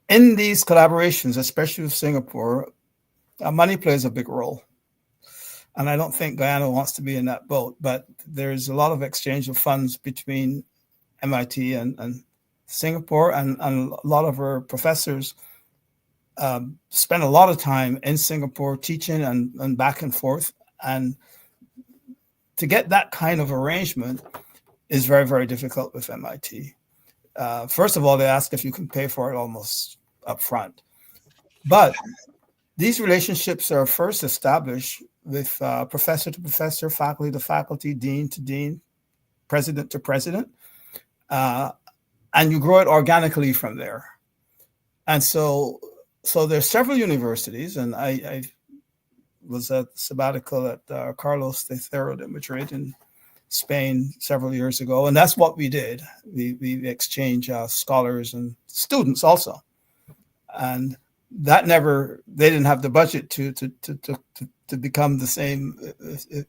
in these collaborations, especially with Singapore, money plays a big role. And I don't think Guyana wants to be in that boat, but there's a lot of exchange of funds between MIT and Singapore, and a lot of our professors spend a lot of time in Singapore teaching and back and forth. And to get that kind of arrangement is very, very difficult with MIT. First of all, they ask if you can pay for it almost up front. But these relationships are first established with professor to professor, faculty to faculty, dean to dean, president to president. And you grow it organically from there. And so there's several universities, and I was at sabbatical at Carlos III de Madrid in Spain several years ago, and that's what we did. We exchange scholars and students also, and they didn't have the budget to become the same,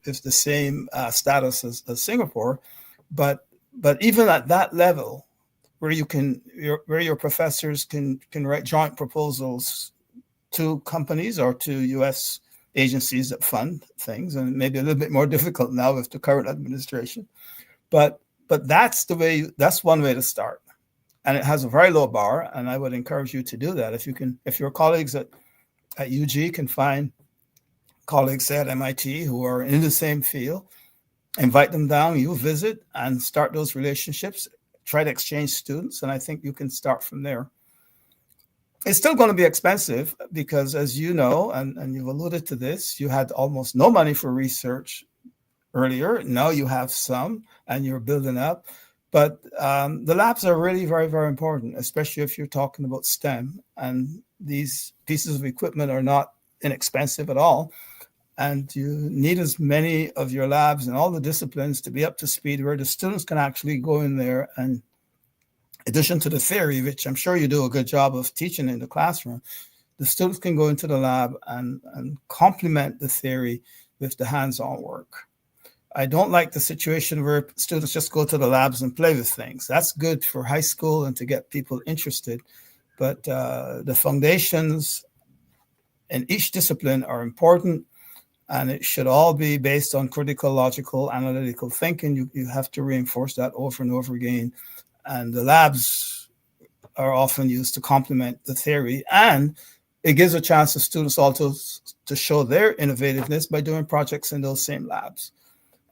if the same status as Singapore, but even at that level, where your professors can write joint proposals to companies or to U.S. agencies that fund things, and maybe a little bit more difficult now with the current administration, but that's one way to start, and it has a very low bar, and I would encourage you to do that if your colleagues at UG can find colleagues say at MIT who are in the same field, invite them down, you visit and start those relationships, try to exchange students, and I think you can start from there. It's still going to be expensive because, as you know, and you've alluded to this, you had almost no money for research earlier. Now you have some, and you're building up. But the labs are really very, very important, especially if you're talking about STEM. And these pieces of equipment are not inexpensive at all. And you need as many of your labs and all the disciplines to be up to speed where the students can actually go in there, and in addition to the theory, which I'm sure you do a good job of teaching in the classroom, the students can go into the lab and complement the theory with the hands-on work. I don't like the situation where students just go to the labs and play with things. That's good for high school and to get people interested. But the foundations in each discipline are important, and it should all be based on critical, logical, analytical thinking. You have to reinforce that over and over again. And the labs are often used to complement the theory, and it gives a chance to students also to show their innovativeness by doing projects in those same labs.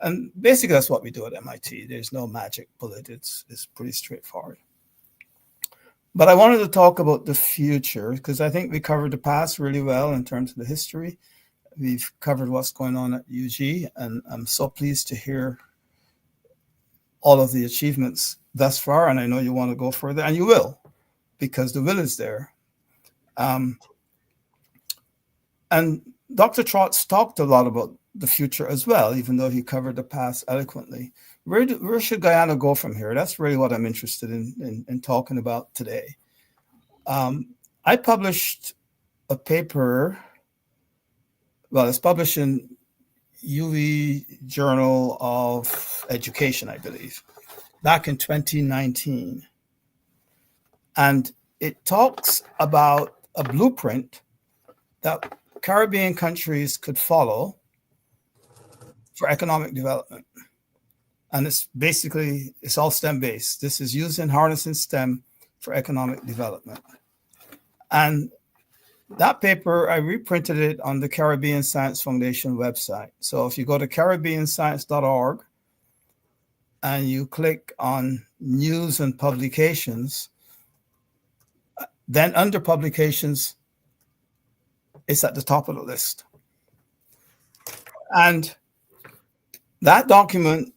And basically, that's what we do at MIT. There's no magic bullet. It's pretty straightforward. But I wanted to talk about the future because I think we covered the past really well in terms of the history. We've covered what's going on at UG, and I'm so pleased to hear all of the achievements thus far. And I know you want to go further, and you will, because the will is there. And Dr. Trotz talked a lot about the future as well, even though he covered the past eloquently. Where should Guyana go from here? That's really what I'm interested in talking about today. I published a paper, well, it's published in UV Journal of Education, I believe, back in 2019. And it talks about a blueprint that Caribbean countries could follow for economic development. And it's all STEM based. This is using harnessing STEM for economic development. And that paper, I reprinted it on the Caribbean Science Foundation website. So if you go to caribbeanscience.org and you click on news and publications, then under publications, it's at the top of the list. And that document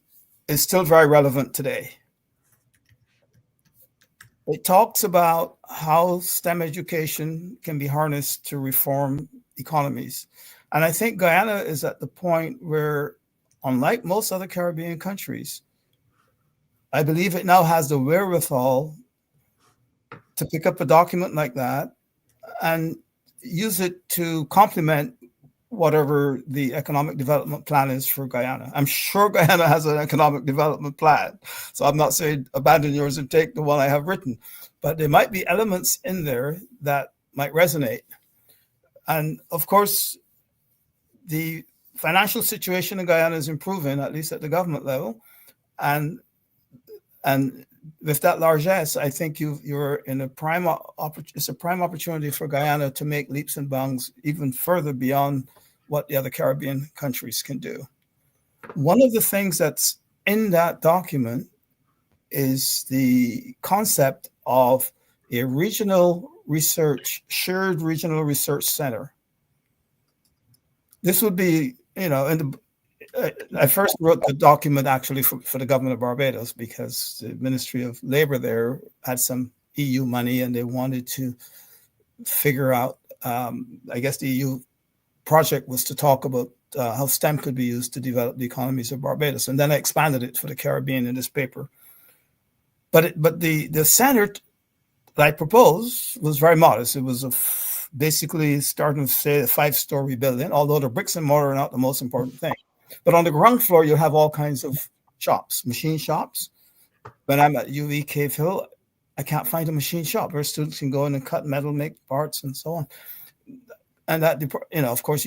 is still very relevant today. It talks about how STEM education can be harnessed to reform economies. And I think Guyana is at the point where, unlike most other Caribbean countries, I believe it now has the wherewithal to pick up a document like that and use it to complement whatever the economic development plan is for Guyana. I'm sure Guyana has an economic development plan. So I'm not saying abandon yours and take the one I have written, but there might be elements in there that might resonate. And of course, the financial situation in Guyana is improving, at least at the government level. And with that largesse, I think you're in a prime opportunity for Guyana to make leaps and bounds even further beyond what the other Caribbean countries can do. One of the things that's in that document is the concept of a shared regional research center. This would be, I first wrote the document actually for the government of Barbados because the Ministry of Labor there had some EU money and they wanted to figure out, I guess the EU project was to talk about how STEM could be used to develop the economies of Barbados. And then I expanded it for the Caribbean in this paper. But the center that I proposed was very modest. It was basically starting to say a 5-story building, although the bricks and mortar are not the most important thing. But on the ground floor, you have all kinds of shops, machine shops. When I'm at UV Cave Hill, I can't find a machine shop where students can go in and cut metal, make parts, and so on. And that, of course,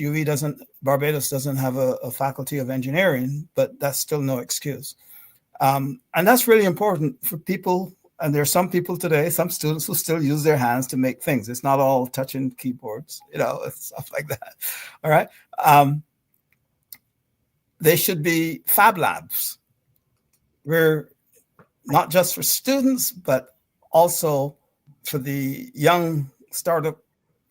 Barbados doesn't have a faculty of engineering, but that's still no excuse. And that's really important for people. And there are some people today, some students who still use their hands to make things. It's not all touching keyboards, stuff like that. All right. They should be fab labs where not just for students, but also for the young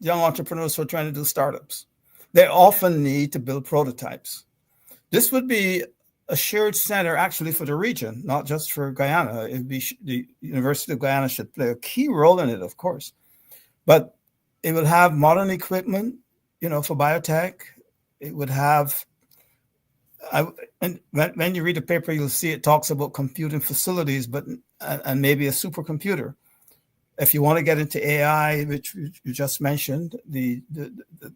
entrepreneurs who are trying to do startups. They often need to build prototypes. This would be a shared center actually for the region, not just for Guyana. It'd be the University of Guyana should play a key role in it, of course, but it would have modern equipment, for biotech. It would have, and when you read the paper, you'll see it talks about computing facilities, and maybe a supercomputer. If you want to get into AI, which you just mentioned,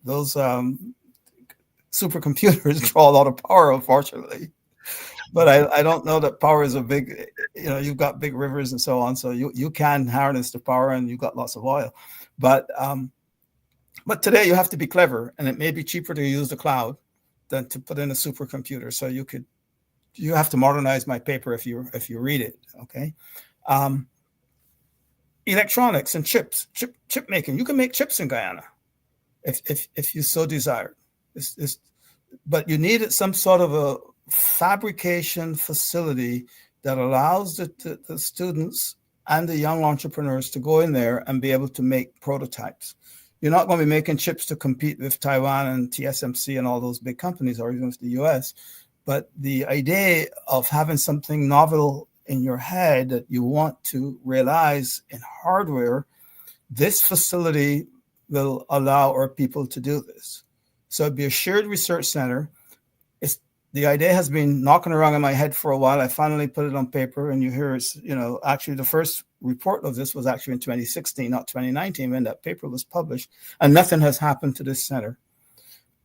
those supercomputers draw a lot of power, unfortunately. But I don't know that power is a big, you've got big rivers and so on, so you can harness the power and you've got lots of oil. But today you have to be clever, and it may be cheaper to use the cloud than to put in a supercomputer. So you have to modernize my paper if you read it, okay? Electronics and chip making. You can make chips in Guyana if you so desire. But you needed some sort of a fabrication facility that allows the students and the young entrepreneurs to go in there and be able to make prototypes. You're not going to be making chips to compete with Taiwan and TSMC and all those big companies, or even with the US. But the idea of having something novel in your head that you want to realize in hardware, this facility will allow our people to do this. So it'd be a shared research center. The idea has been knocking around in my head for a while. I finally put it on paper, and you hear it's, actually the first report of this was actually in 2016, not 2019, when that paper was published, and nothing has happened to this center.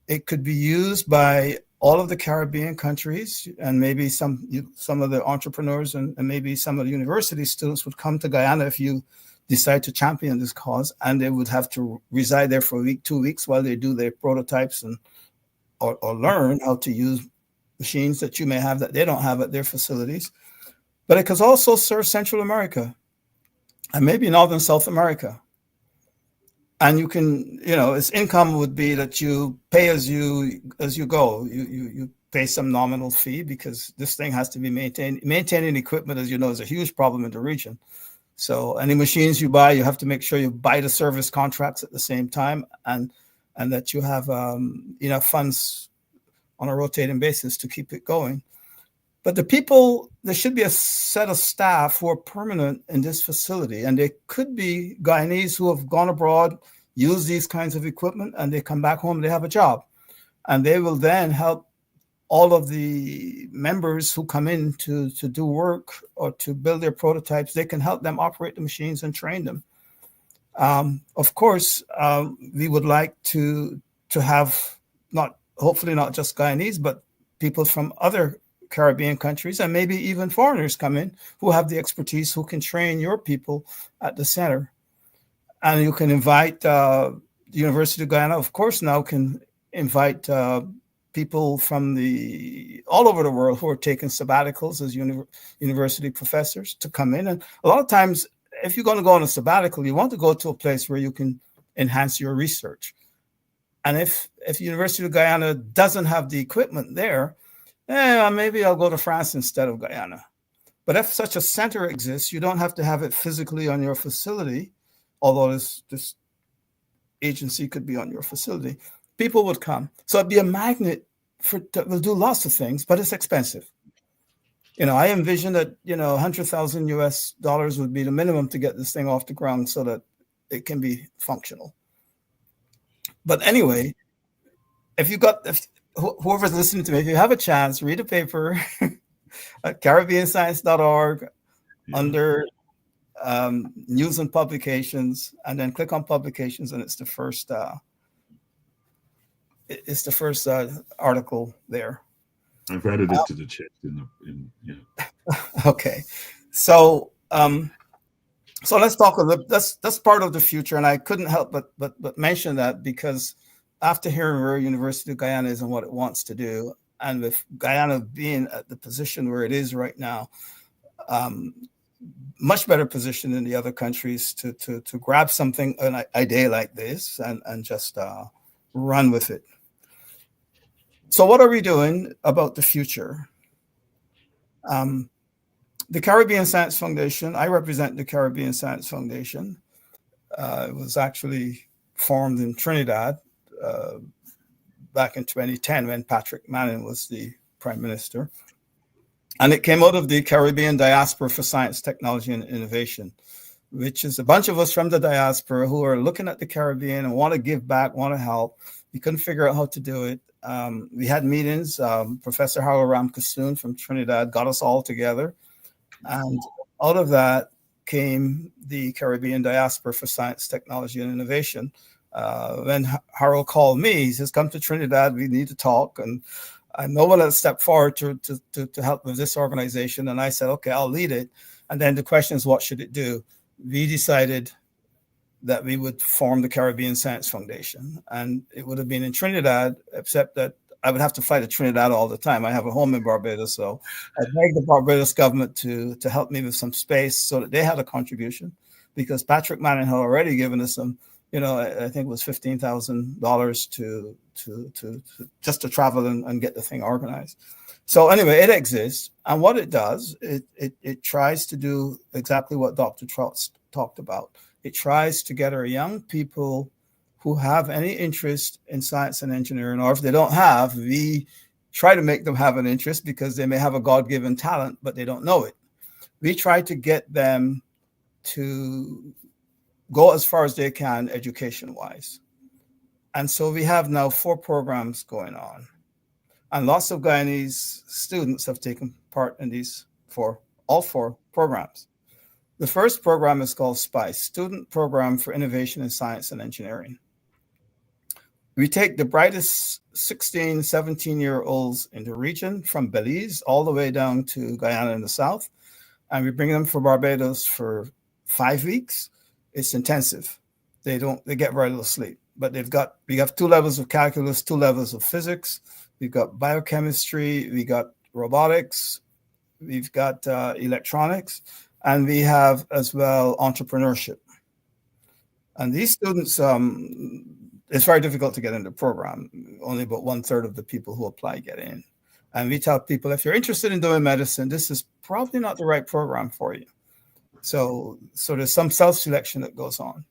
It could be used by all of the Caribbean countries, and maybe some of the entrepreneurs and maybe some of the university students would come to Guyana if you decide to champion this cause, and they would have to reside there for a week, 2 weeks while they do their prototypes and or learn how to use machines that you may have that they don't have at their facilities. But it could also serve Central America and maybe Northern South America. And you can, its income would be that you pay as you go. You pay some nominal fee because this thing has to be maintained. Maintaining equipment, as you know, is a huge problem in the region. So any machines you buy, you have to make sure you buy the service contracts at the same time, and that you have enough funds on a rotating basis to keep it going. But there should be a set of staff who are permanent in this facility, and they could be Guyanese who have gone abroad, use these kinds of equipment, and they come back home, they have a job. And they will then help all of the members who come in to do work or to build their prototypes. They can help them operate the machines and train them. Of course, we would like to have hopefully not just Guyanese, but people from other Caribbean countries and maybe even foreigners come in who have the expertise, who can train your people at the center. And you can invite the University of Guyana, of course, now can invite people from all over the world who are taking sabbaticals as university professors to come in. And a lot of times, if you're going to go on a sabbatical, you want to go to a place where you can enhance your research. And if University of Guyana doesn't have the equipment there, maybe I'll go to France instead of Guyana. But if such a center exists, you don't have to have it physically on your facility, although this agency could be on your facility. People would come. So it'd be a magnet we'll do lots of things, but it's expensive. I envision that, $100,000 would be the minimum to get this thing off the ground so that it can be functional. But anyway, whoever's listening to me, if you have a chance, read a paper at CaribbeanScience.org under news and publications, and then click on publications, and it's the first article there. I've added it to the chat. Okay, so let's talk a little. That's part of the future, and I couldn't help but mention that because after hearing where University of Guyana is and what it wants to do, and with Guyana being at the position where it is right now, much better position than the other countries to grab something, an idea like this, and just run with it. So what are we doing about the future? The Caribbean Science Foundation, I represent the Caribbean Science Foundation. It was actually formed in Trinidad back in 2010 when Patrick Manning was the Prime Minister. And it came out of the Caribbean Diaspora for Science, Technology, and Innovation, which is a bunch of us from the diaspora who are looking at the Caribbean and want to give back, want to help. We couldn't figure out how to do it. We had meetings. Professor Harold Ramkissoon from Trinidad got us all together. And out of that came the Caribbean Diaspora for Science, Technology, and Innovation. When Harold called me, he says, come to Trinidad, we need to talk. And no one has stepped forward to help with this organization. And I said, okay, I'll lead it. And then the question is, what should it do? We decided that we would form the Caribbean Science Foundation. And it would have been in Trinidad, except that I would have to fly to Trinidad all the time. I have a home in Barbados, so I begged the Barbados government to help me with some space so that they had a contribution, because Patrick Manning had already given us some, I think it was $15,000 to just to travel and get the thing organized. So anyway, it exists. And what it does, it tries to do exactly what Dr. Trotz talked about. It tries to get our young people who have any interest in science and engineering, or if they don't have, we try to make them have an interest because they may have a God-given talent, but they don't know it. We try to get them to go as far as they can education-wise. And so we have now 4 programs going on. And lots of Guyanese students have taken part in all 4 programs. The first program is called SPICE, Student Program for Innovation in Science and Engineering. We take the brightest 16, 17-year-olds in the region from Belize all the way down to Guyana in the south, and we bring them for Barbados for 5 weeks. It's intensive. They get very little sleep, but we have 2 levels of calculus, 2 levels of physics. We've got biochemistry, we got robotics, we've got electronics, and we have as well entrepreneurship. And these students, it's very difficult to get in the program. Only about 1/3 of the people who apply get in. And we tell people, if you're interested in doing medicine, this is probably not the right program for you. So there's some self-selection that goes on.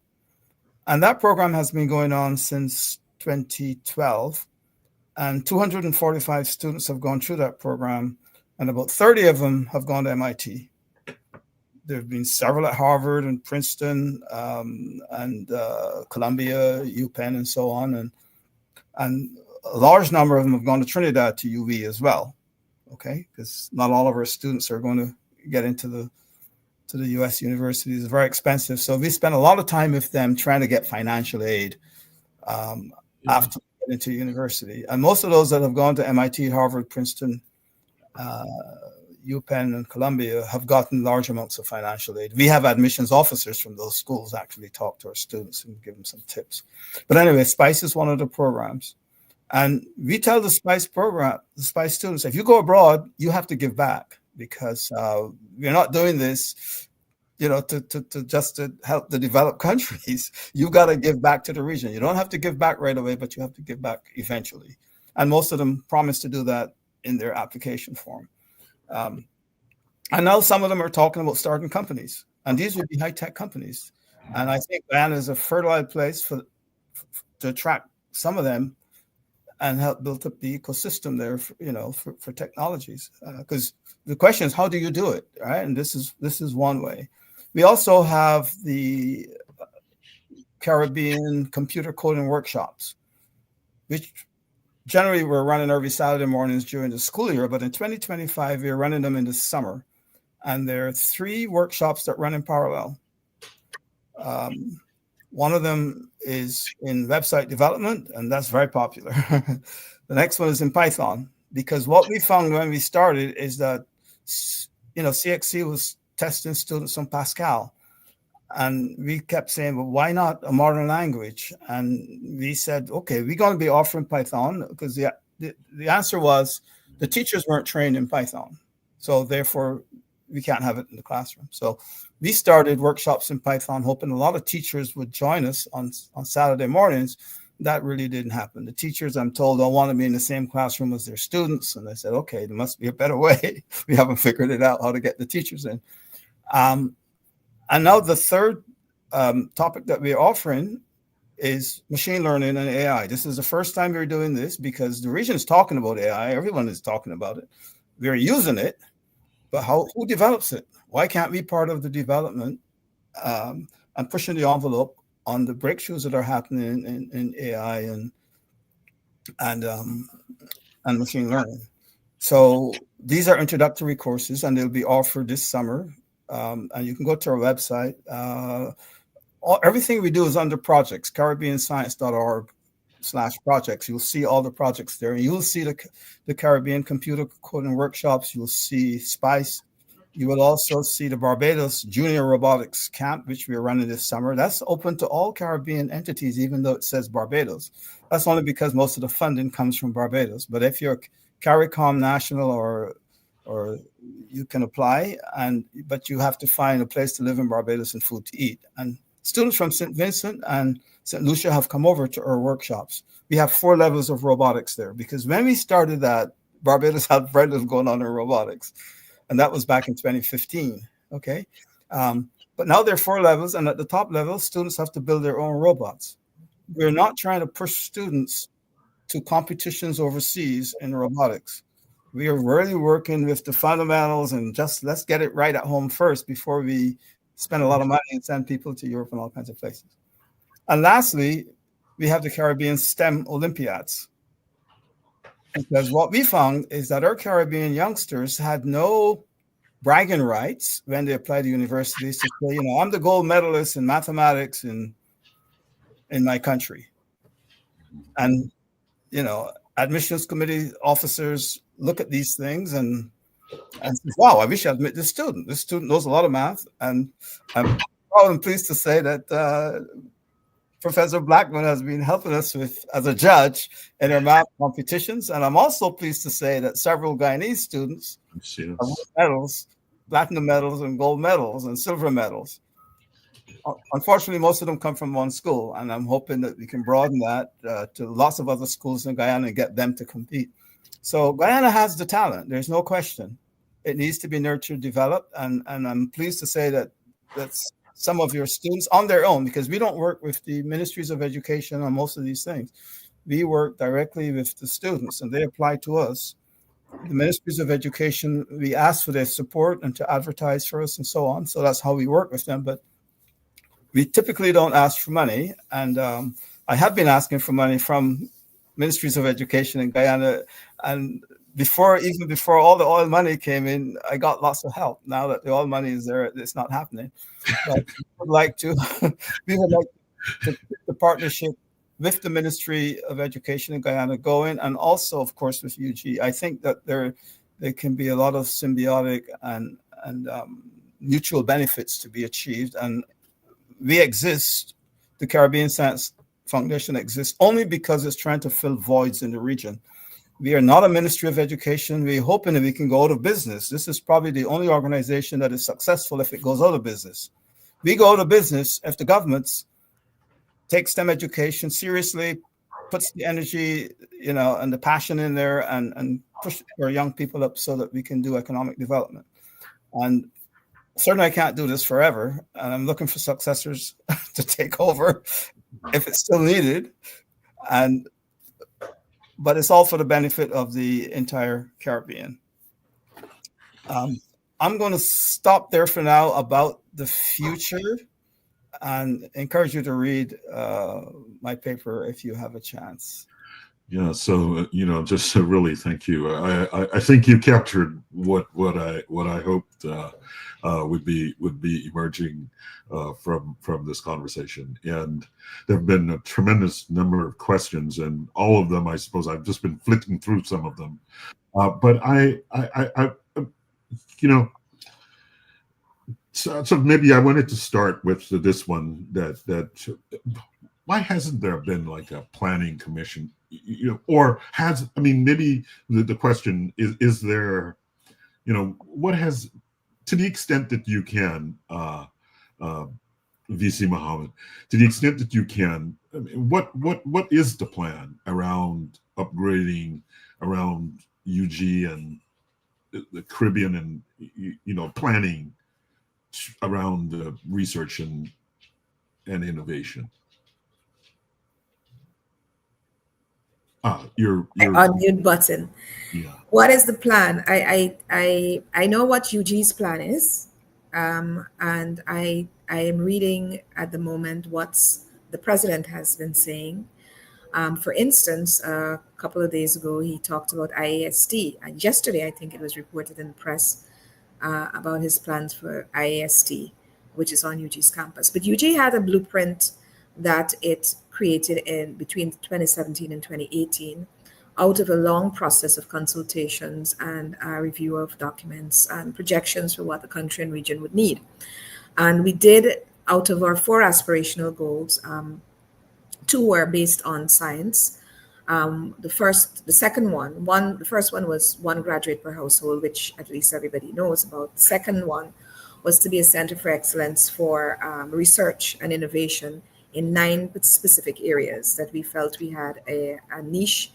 And that program has been going on since 2012. And 245 students have gone through that program. And about 30 of them have gone to MIT. There have been several at Harvard and Princeton and Columbia, UPenn, and so on. And a large number of them have gone to Trinidad, to UV as well, okay? Because not all of our students are going to get into the U.S. universities. It's very expensive. So we spend a lot of time with them trying to get financial aid after they get into university. And most of those that have gone to MIT, Harvard, Princeton, UPenn and Columbia have gotten large amounts of financial aid. We have admissions officers from those schools actually talk to our students and give them some tips. But anyway, SPICE is one of the programs. And we tell the SPICE students, if you go abroad, you have to give back, because we're not doing this, to help the developed countries. You've got to give back to the region. You don't have to give back right away, but you have to give back eventually. And most of them promise to do that in their application form. And now some of them are talking about starting companies, and these would be high-tech companies. And I think Guyana is a fertile place to attract some of them and help build up the ecosystem there, for technologies. Because the question is, how do you do it, right? And this is one way. We also have the Caribbean computer coding workshops, which generally we're running every Saturday mornings during the school year, but in 2025, we're running them in the summer. And there are 3 workshops that run in parallel. One of them is in website development, and that's very popular. The next one is in Python, because what we found when we started is that, CXC was testing students on Pascal. And we kept saying, well, why not a modern language? And we said, okay, we're going to be offering Python, because the answer was the teachers weren't trained in Python. So therefore, we can't have it in the classroom. So we started workshops in Python, hoping a lot of teachers would join us on Saturday mornings. That really didn't happen. The teachers, I'm told, don't want to be in the same classroom as their students. And I said, okay, there must be a better way. We haven't figured it out how to get the teachers in. And now the third topic that we're offering is machine learning and AI. This is the first time we're doing this, because the region is talking about AI. Everyone is talking about it. We're using it, but who develops it? Why can't we be part of the development and pushing the envelope on the breakthroughs that are happening in AI and machine learning? So these are introductory courses, and they'll be offered this summer. And you can go to our website. Everything we do is under projects, caribbeanscience.org/projects. You'll see all the projects there. You'll see the Caribbean computer coding workshops. You'll see SPICE. You will also see the Barbados Junior Robotics Camp, which we're running this summer. That's open to all Caribbean entities, even though it says Barbados. That's only because most of the funding comes from Barbados. But if you're CARICOM national or you can apply, but you have to find a place to live in Barbados and food to eat. And students from St. Vincent and St. Lucia have come over to our workshops. We have 4 levels of robotics there, because when we started that, Barbados had very little going on in robotics. And that was back in 2015, okay? But now there are 4 levels, and at the top level, students have to build their own robots. We're not trying to push students to competitions overseas in robotics. We are really working with the fundamentals, and just let's get it right at home first before we spend a lot of money and send people to Europe and all kinds of places. And lastly, we have the Caribbean STEM Olympiads. Because what we found is that our Caribbean youngsters had no bragging rights when they applied to universities to say, I'm the gold medalist in mathematics in my country. And, admissions committee officers look at these things and say, wow, I wish I admit this student. This student knows a lot of math. And I'm proud and pleased to say that Professor Blackman has been helping us as a judge in our math competitions. And I'm also pleased to say that several Guyanese students have won medals, platinum medals and gold medals and silver medals. Unfortunately, most of them come from one school, and I'm hoping that we can broaden that to lots of other schools in Guyana and get them to compete. So Guyana has the talent. There's no question. It needs to be nurtured, developed, and I'm pleased to say that that's some of your students on their own, because we don't work with the ministries of education on most of these things. We work directly with the students, and they apply to us. The ministries of education, we ask for their support and to advertise for us and so on. So that's how we work with them. But we typically don't ask for money. And I have been asking for money from ministries of education in Guyana. And even before all the oil money came in, I got lots of help. Now that the oil money is there, it's not happening. But we would like to keep the partnership with the Ministry of Education in Guyana going, and also, of course, with UG. I think that there can be a lot of symbiotic and mutual benefits to be achieved. And we exist, the Caribbean Science Foundation exists only because it's trying to fill voids in the region. We are not a Ministry of Education. We're hoping that we can go out of business. This is probably the only organization that is successful if it goes out of business. We go out of business if the governments take STEM education seriously, puts the energy, and the passion in there, and push our young people up so that we can do economic development. And certainly I can't do this forever, and I'm looking for successors to take over if it's still needed. But it's all for the benefit of the entire Caribbean. I'm going to stop there for now about the future and encourage you to read my paper if you have a chance. Yeah, so just really thank you. I think you captured what I hoped would be emerging from this conversation. And there have been a tremendous number of questions, and all of them, I suppose, I've just been flicking through some of them. But I so maybe I wanted to start with this one that why hasn't there been like a planning commission, or maybe the question is there, what has, to the extent that you can, VC Muhammad, to the extent that you can, what is the plan around upgrading around UG and the Caribbean, and planning around research and innovation? Your unmute button. Yeah. What is the plan? I know what UG's plan is, and I am reading at the moment what the president has been saying. For instance, a couple of days ago, he talked about IAST, and yesterday I think it was reported in the press about his plans for IAST, which is on UG's campus. But UG had a blueprint that it created in between 2017 and 2018 out of a long process of consultations and a review of documents and projections for what the country and region would need. And we did, out of our 4 aspirational goals, 2 were based on science. The first one was 1 graduate per household, which at least everybody knows about. The second one was to be a center for excellence for research and innovation in 9 specific areas that we felt we had a niche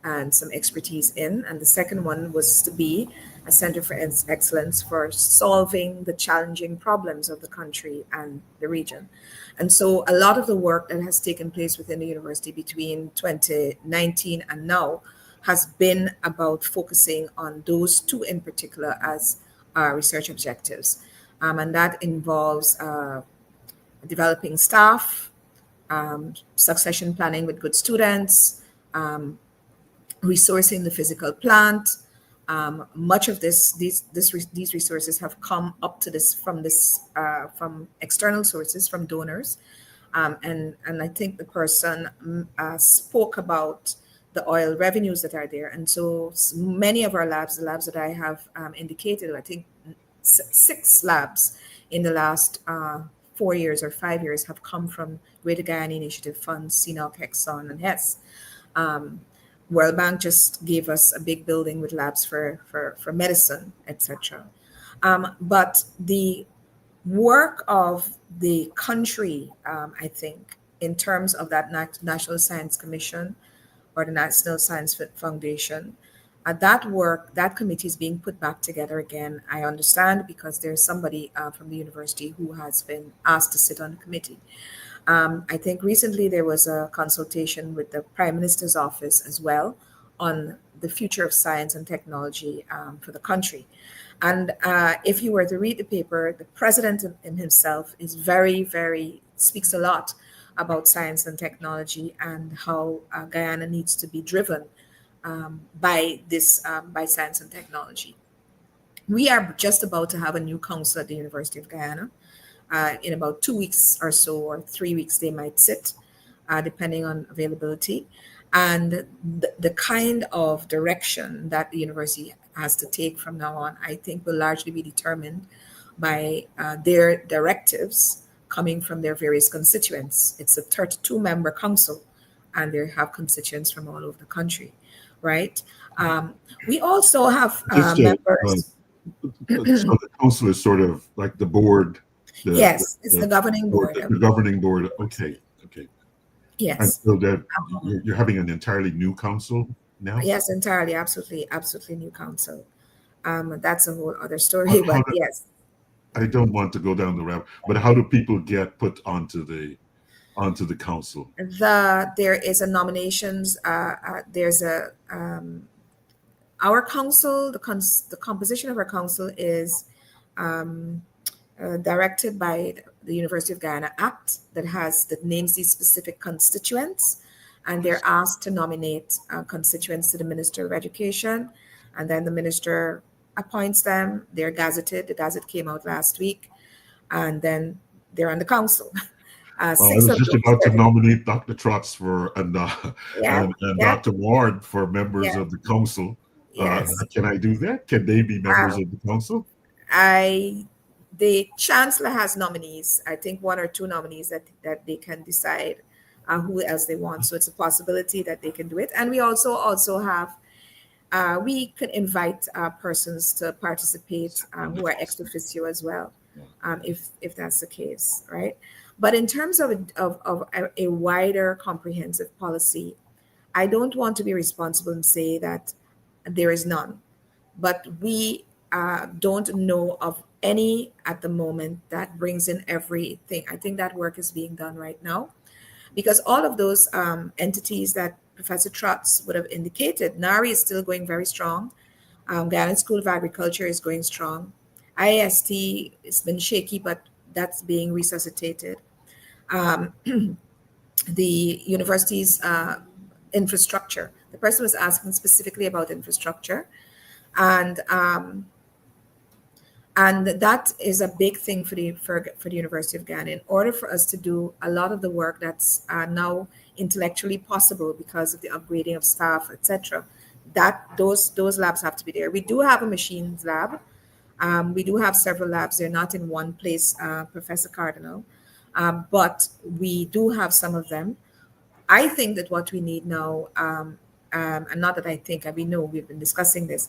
and some expertise in. And the second one was to be a center for excellence for solving the challenging problems of the country and the region. And so a lot of the work that has taken place within the university between 2019 and now has been about focusing on those 2 in particular as our research objectives. And that involves developing staff, succession planning with good students, resourcing the physical plant. Much of these resources have come up to this from external sources, from donors, And I think the person spoke about the oil revenues that are there. And so many of our labs, the labs that I have indicated, I think 6 labs in the last 4 years or 5 years have come from Greater Guyana Initiative Funds, CNOC, Exxon, and Hess. World Bank just gave us a big building with labs for medicine, etc. But the work of the country, I think, in terms of that National Science Commission or the National Science Foundation, that work, that committee is being put back together again. I understand because there's somebody from the university who has been asked to sit on the committee. I think recently there was a consultation with the Prime Minister's office as well on the future of science and technology for the country. And if you were to read the paper, the president in himself is speaks a lot about science and technology and how Guyana needs to be driven by science and technology. We are just about to have a new council at the University of Guyana. In about 2 weeks or so, or 3 weeks, they might sit, depending on availability. And the kind of direction that the university has to take from now on, I think, will largely be determined by their directives coming from their various constituents. It's a 32-member council, and they have constituents from all over the country, right? We also have members. So the council is sort of like the board. Yes, it's the governing board. The governing board. Okay. Yes. And so that you're having an entirely new council now? Yes, entirely, absolutely new council. That's a whole other story, but yes. I don't want to go down the rabbit, but how do people get put onto the council? There is a nominations. There's a our council. The composition of our council is directed by the University of Guyana Act that names these specific constituents, and they're asked to nominate constituents to the Minister of Education, and then the minister appoints them. They're gazetted. The gazette came out last week, and then they're on the council. I was just about to nominate Dr. Trotz and Dr. Ward for members of the council. Yes. Can I do that? Can they be members of the council? The chancellor has nominees. I think 1 or 2 nominees that they can decide who else they want. So it's a possibility that they can do it. And we also have, we can invite persons to participate who are ex officio as well, if that's the case, right? But in terms of a wider comprehensive policy, I don't want to be responsible and say that there is none. But we don't know of any at the moment that brings in everything. I think that work is being done right now because all of those entities that Professor Trotz would have indicated, NARI is still going very strong. Guyana School of Agriculture is going strong. IAST, it's been shaky, but that's being resuscitated. The university's infrastructure. The person was asking specifically about infrastructure. And that is a big thing for the University of Guyana. In order for us to do a lot of the work that's now intellectually possible because of the upgrading of staff, etc., those labs have to be there. We do have a machines lab. We do have several labs. They're not in one place, Professor Cardinal, but we do have some of them. I think that what we need now, and not that I think, we know we've been discussing this,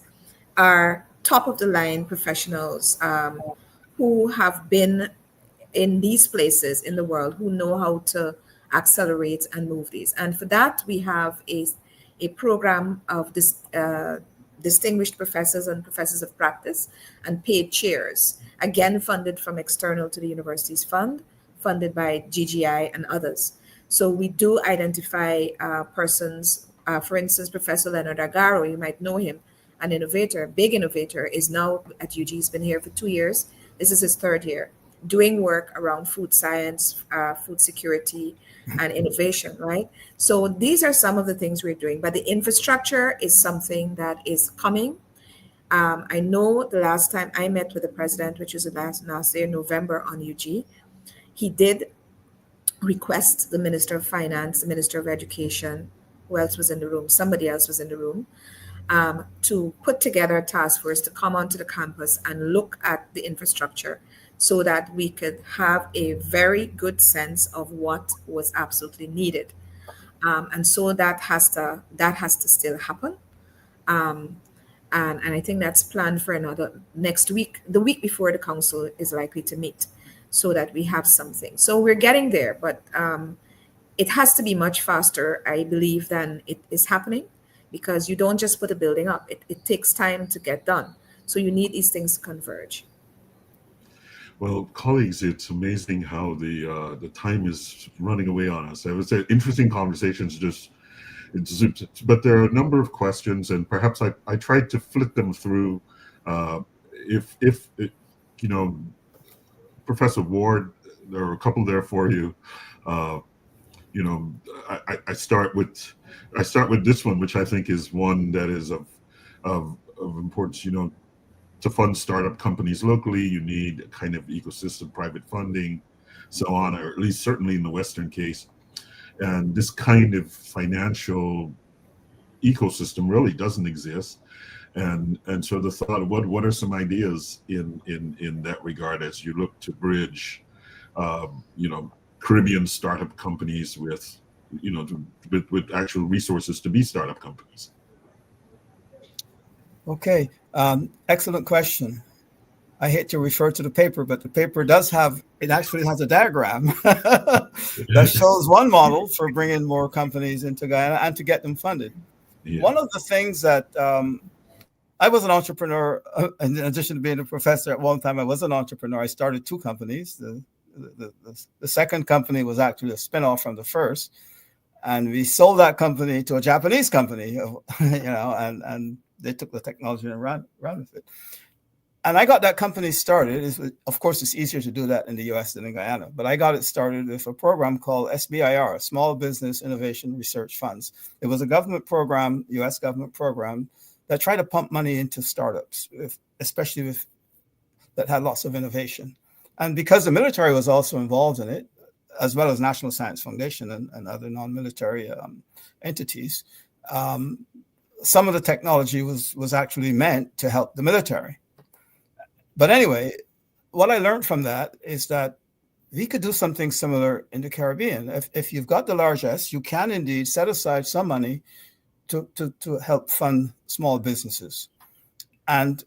are top of the line professionals who have been in these places in the world, who know how to accelerate and move these. And for that, we have a program of distinguished professors and professors of practice and paid chairs, again funded from external to the university's fund, funded by GGI and others. So we do identify persons, for instance, Professor Leonard Agaro, you might know him, an innovator, big innovator, is now at UG. He's been here for 2 years. This is his 3rd year, doing work around food science, food security, and innovation, right? So these are some of the things we're doing, but the infrastructure is something that is coming. I know the last time I met with the president, which was last year, November on UG, he did request the Minister of Finance, the Minister of Education, who else was in the room? Somebody else was in the room, to put together a task force to come onto the campus and look at the infrastructure so that we could have a very good sense of what was absolutely needed. And so that has to still happen. Um, and I think that's planned for another next week, the week before the council is likely to meet, so that we have something. So we're getting there, but it has to be much faster, I believe, than it is happening, because you don't just put a building up. It takes time to get done. So you need these things to converge. Well, colleagues, it's amazing how the time is running away on us. I would say interesting conversations, but there are a number of questions, and perhaps I tried to flick them through. If you know, Professor Ward, there are a couple there for you. You know, I start with this one, which I think is one that is of importance. You know, to fund startup companies locally, you need a kind of ecosystem, private funding, so on, or at least certainly in the Western case. And this kind of financial ecosystem really doesn't exist. And so the thought of what are some ideas in that regard as you look to bridge, you know, Caribbean startup companies with, you know, with actual resources to be startup companies? Okay, excellent question. I hate to refer to the paper, but the paper actually has a diagram that shows one model for bringing more companies into Guyana and to get them funded. Yeah. One of the things that I was an entrepreneur, in addition to being a professor at one time, I was an entrepreneur. I started two companies. The second company was actually a spinoff from the first, and we sold that company to a Japanese company, you know, and they took the technology and ran with it. And I got that company started. Of course, it's easier to do that in the US than in Guyana, but I got it started with a program called SBIR, Small Business Innovation Research Funds. It was a government program, US government program, that tried to pump money into startups, especially that had lots of innovation. And because the military was also involved in it, as well as National Science Foundation and other non-military entities, some of the technology was actually meant to help the military. But anyway, what I learned from that is that we could do something similar in the Caribbean. If you've got the largesse, you can indeed set aside some money to help fund small businesses. And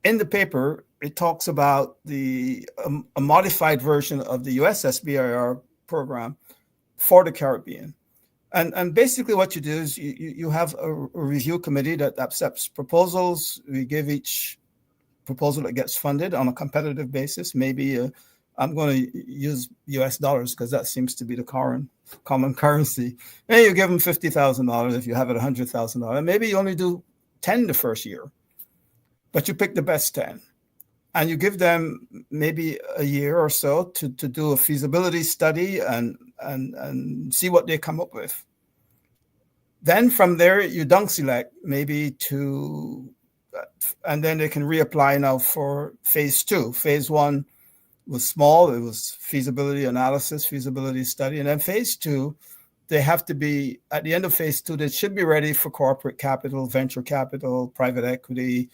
in the paper, it talks about a modified version of the US SBIR program for the Caribbean. And basically what you do is you have a review committee that accepts proposals. We give each proposal that gets funded on a competitive basis. Maybe I'm going to use US dollars because that seems to be the common currency. Maybe you give them $50,000 if you have it $100,000. Maybe you only do 10 the first year, but you pick the best 10. And you give them maybe a year or so to do a feasibility study and see what they come up with. Then from there, you down select maybe and then they can reapply now for phase 2. Phase 1 was small. It was feasibility analysis, feasibility study. And then phase 2, they have to be, at the end of phase 2, they should be ready for corporate capital, venture capital, private equity,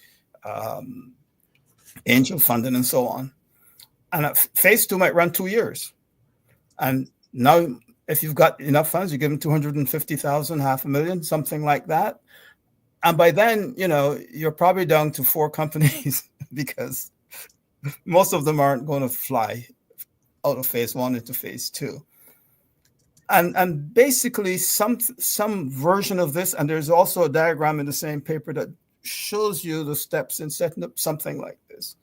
angel funding, and so on. And phase 2 might run 2 years. And now, if you've got enough funds, you give them $250,000, $500,000, something like that. And by then, you know, you're probably down to 4 companies because most of them aren't going to fly out of phase 1 into phase 2. And basically some version of this, and there's also a diagram in the same paper that shows you the steps in setting up something like this.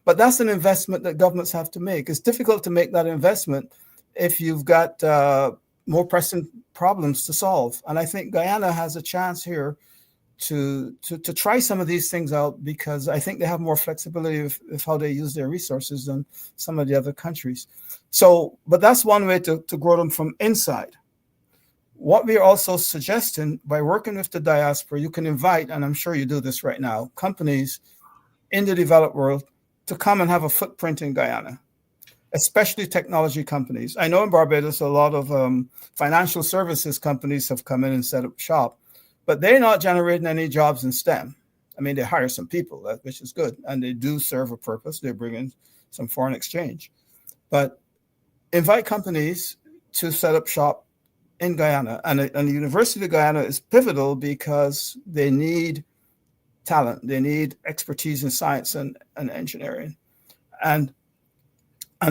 But that's an investment that governments have to make. It's difficult to make that investment if you've got more pressing problems to solve. And I think Guyana has a chance here to try some of these things out, because I think they have more flexibility of how they use their resources than some of the other countries. So, but that's one way to grow them from inside. What we are also suggesting, by working with the diaspora, you can invite, and I'm sure you do this right now, companies in the developed world to come and have a footprint in Guyana. especially technology companies. I know in Barbados, a lot of financial services companies have come in and set up shop, but they're not generating any jobs in STEM. I mean, they hire some people, which is good, and they do serve a purpose. They bring in some foreign exchange. But invite companies to set up shop in Guyana. And the University of Guyana is pivotal because they need talent. They need expertise in science and engineering. And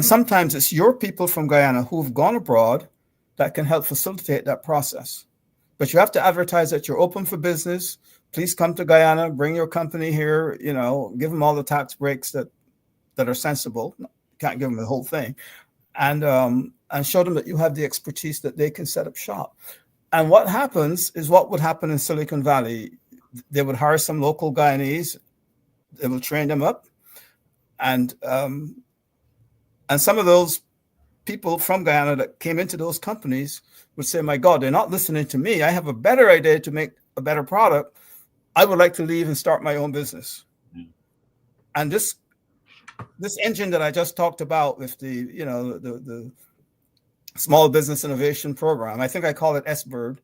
sometimes it's your people from Guyana who've gone abroad that can help facilitate that process. But you have to advertise that you're open for business. Please come to Guyana, bring your company here, give them all the tax breaks that are sensible. Can't give them the whole thing. And show them that you have the expertise that they can set up shop. And what happens is what would happen in Silicon Valley. They would hire some local Guyanese. They will train them up. And some of those people from Guyana that came into those companies would say, my God, they're not listening to me. I have a better idea to make a better product. I would like to leave and start my own business. And this engine that I just talked about with the Small Business Innovation Program, I think I call it SBIRD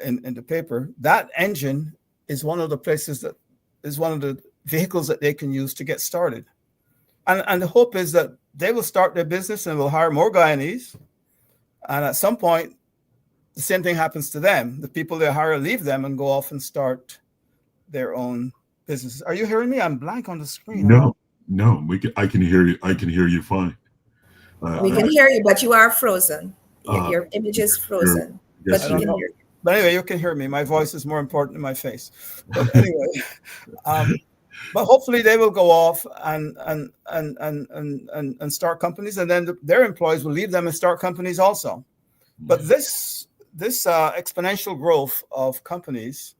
in the paper. That engine is one of the places that is one of the vehicles that they can use to get started. And the hope is that they will start their business and will hire more Guyanese. And at some point, the same thing happens to them. The people they hire leave them and go off and start their own businesses. Are you hearing me? I'm blank on the screen. No. I can hear you. I can hear you fine. We can hear you, but you are frozen. Your image is frozen. Yes, but we can hear you. But anyway, you can hear me. My voice is more important than my face. But anyway, but hopefully they will go off and start companies, and then their employees will leave them and start companies also. But this exponential growth of companies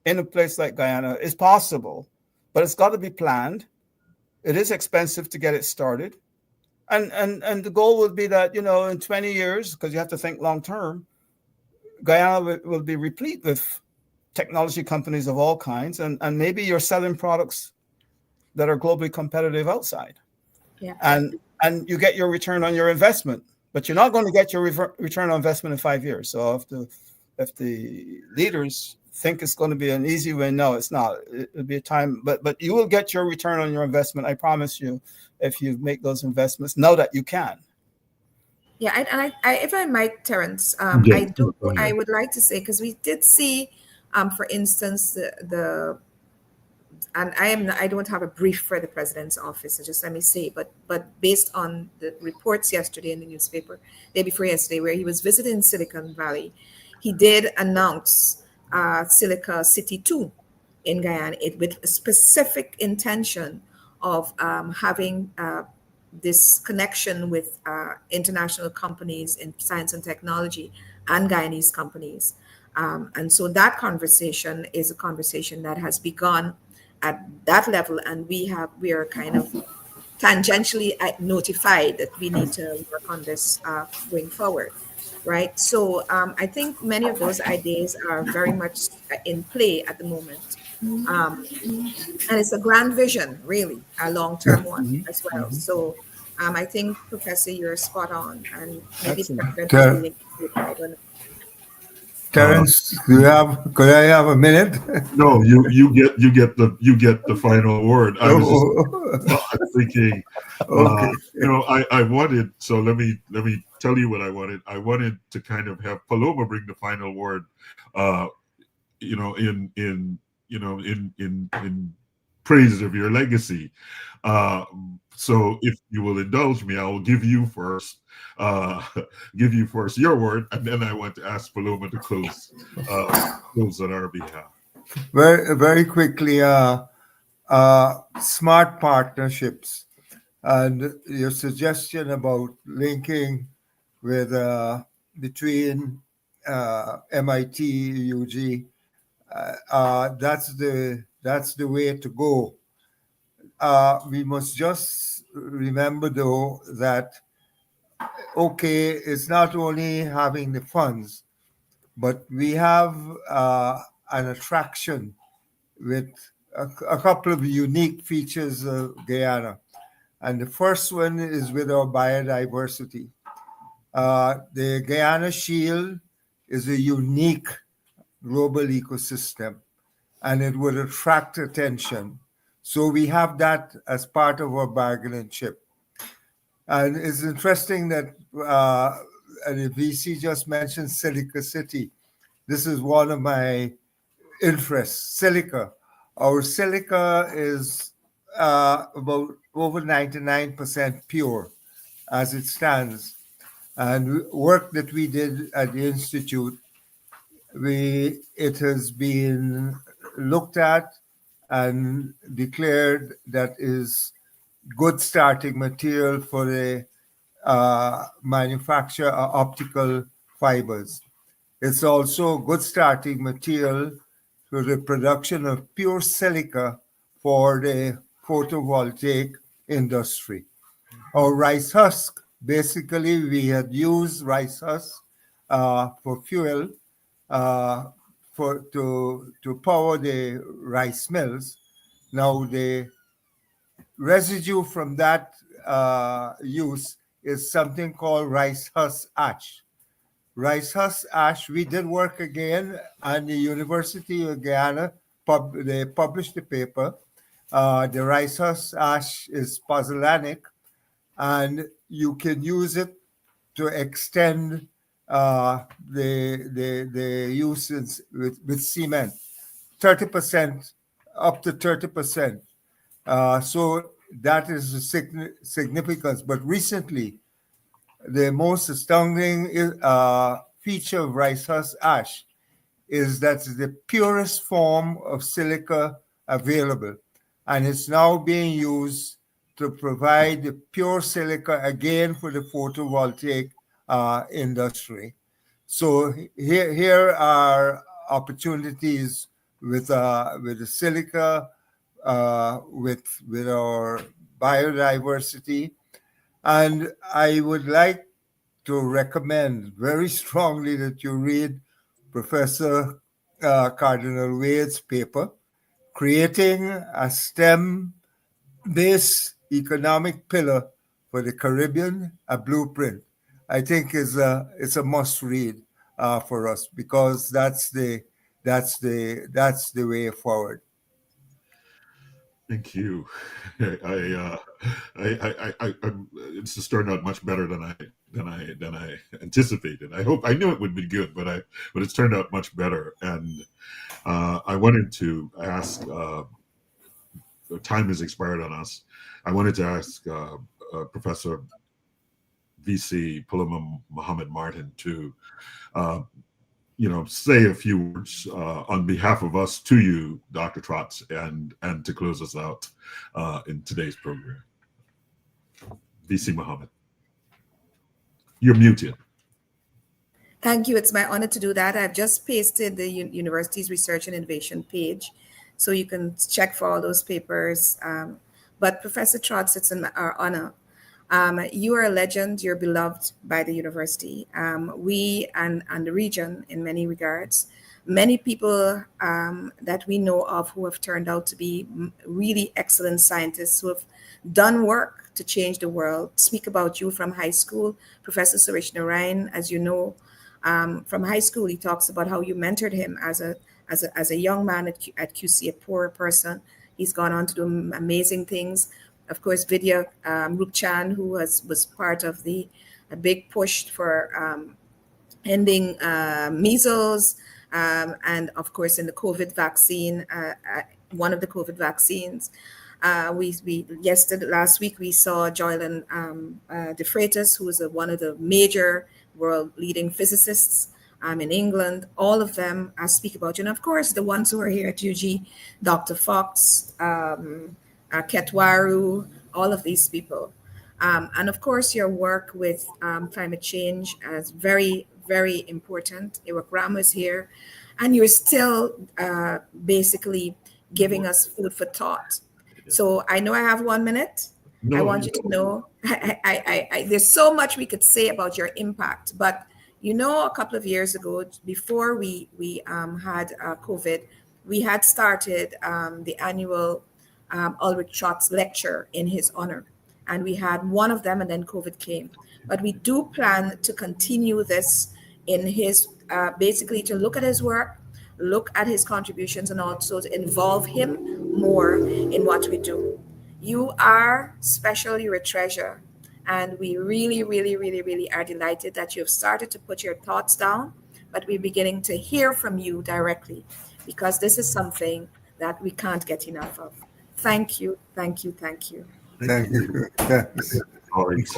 in a place like Guyana is possible, but it's got to be planned. It is expensive to get it started. And the goal would be that, in 20 years, because you have to think long term, Guyana will be replete with technology companies of all kinds. And maybe you're selling products that are globally competitive outside. Yeah. And you get your return on your investment, but you're not going to get your return on investment in 5 years. So if the leaders think it's going to be an easy win, no, it's not. It'll be a time, but you will get your return on your investment. I promise you, if you make those investments, know that you can. Yeah, and I if I might, Terence, I would like to say, because we did see, for instance, and I don't have a brief for the president's office, so just let me say, but based on the reports yesterday in the newspaper, day before yesterday, where he was visiting Silicon Valley, he did announce Silica City 2 in Guyana, with a specific intention of having this connection with international companies in science and technology and Guyanese companies. And so that conversation is a conversation that has begun at that level, and we are kind of tangentially notified that we need to work on this going forward. Right. So I think many of those ideas are very much in play at the moment. And it's a grand vision, really, a long-term one as well. So I think, Professor, you're spot on. And maybe I don't know. Terence, could I have a minute? No, you get the final word. I was just thinking, Okay. I wanted, so let me tell you what I wanted. I wanted to kind of have Paloma bring the final word, in praise of your legacy. So if you will indulge me, I will give you first your word, and then I want to ask Paloma to close on our behalf. Very, very quickly, smart partnerships, and your suggestion about linking with between MIT, UG, that's the way to go. We must just remember, though, that it's not only having the funds, but we have an attraction with a couple of unique features of Guyana. And the first one is with our biodiversity. The Guyana Shield is a unique global ecosystem, and it would attract attention. So we have that as part of our bargaining chip. And it's interesting that and the VC just mentioned Silica City. This is one of my interests, silica. Our silica is about over 99% pure as it stands. And work that we did at the Institute, it has been looked at and declared that is good starting material for the manufacture of optical fibers. It's also good starting material for the production of pure silica for the photovoltaic industry. Our rice husk, basically we had used rice husk for fuel to power the rice mills. Now the residue from that use is something called rice husk ash. Rice husk ash, we did work again, and the University of Guyana, they published the paper. The rice husk ash is pozzolanic, and you can use it to extend the uses with cement, 30%, up to 30%. So that is the significance. But recently, the most astounding feature of rice husk ash is that it's the purest form of silica available. And it's now being used to provide the pure silica again for the photovoltaic industry. So here are opportunities with the silica, with our biodiversity. And I would like to recommend very strongly that you read Professor Cardinal Wade's paper, Creating a STEM-Based Economic Pillar for the Caribbean, a Blueprint. I think it's a must read for us, because that's the way forward. Thank you. It's just turned out much better than I anticipated. I knew it would be good, but it's turned out much better. And I wanted to ask. Time has expired on us. I wanted to ask Professor VC Pulama Muhammad Martin to say a few words on behalf of us to you, Dr. Trotz, and to close us out in today's program. VC Muhammad, you're muted. Thank you. It's my honor to do that. I've just pasted the university's research and innovation page, so you can check for all those papers. But Professor Trotz, it's our honor. You are a legend. You're beloved by the university. We and the region in many regards. Many people that we know of who have turned out to be really excellent scientists who have done work to change the world speak about you from high school. Professor Suresh Narayan, as you know, from high school, he talks about how you mentored him as a young man at QC, a poor person. He's gone on to do amazing things. Of course, Vidya Rupchan, who was part of a big push for ending measles, and of course in the COVID vaccine, one of the COVID vaccines. Last week we saw Joylan de Freitas, who is one of the major world leading physicists in England. All of them speak about you. And of course, the ones who are here at UG, Dr. Fox, Ketwaru, all of these people. And of course, your work with climate change is very, very important. Iwak is here. And you're still basically giving us food for thought. So I know I have 1 minute. No, I want you to know, there's so much we could say about your impact. But, a couple of years ago, before we had COVID, we had started the annual Ulric Trotz lecture in his honor. and we had one of them, and then COVID came. But we do plan to continue this in his, basically to look at his work, look at his contributions, and also to involve him more in what we do. You are special, you're a treasure. And we really, really, really, really are delighted that you've started to put your thoughts down, but we're beginning to hear from you directly, because this is something that we can't get enough of. Thank you, thank you, thank you. Thank you. Thanks. Colleagues.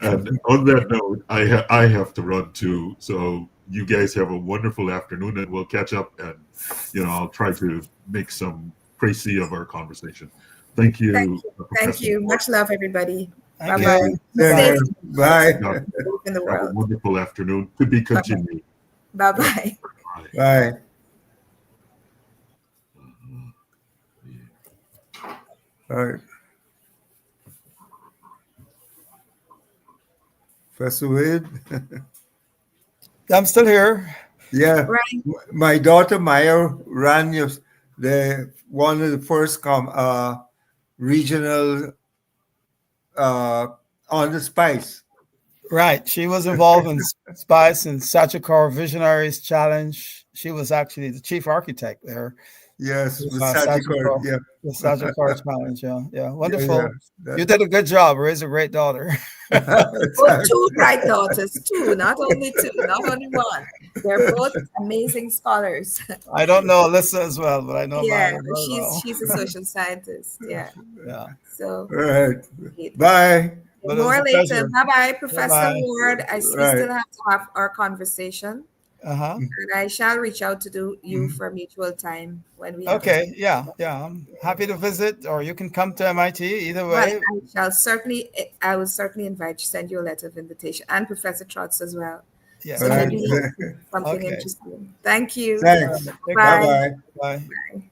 And on that note, I have to run too. So you guys have a wonderful afternoon, and we'll catch up. And I'll try to make some précis of our conversation. Thank you. Thank you. Much love, everybody. Thank Bye-bye. you. Stay Bye. in the Have a world. wonderful afternoon. To be continued. Bye-bye. Bye. All right. Professor Wade? I'm still here. Yeah. Right. My daughter Maya ran one of the first regional on the spice. Right. She was involved in SPICE and Sagicor Visionaries Challenge. She was actually the chief architect there. Yes, with Sagicor. Yeah. The Sagicor Challenge. Yeah. Wonderful. Yeah. You did a good job. Raised a great daughter. Oh, two bright daughters, two, not only two, not only one. They're both amazing scholars. I don't know Alyssa as well, but I know Yeah, Maya very well. she's a social scientist. Yeah. Yeah. So All right. Bye. But it was more a later. pleasure. Bye-bye, Professor Bye-bye. Ward. We still have to have our conversation. Uh-huh. And I shall reach out to you for mutual time when we have Okay. Yeah. I'm happy to visit, or you can come to MIT either Well, way. I will certainly send you a letter of invitation, and Professor Trotz as well. Yeah. So maybe something Okay. interesting. Thank you. Thanks. Take care. Bye. Bye-bye. Bye.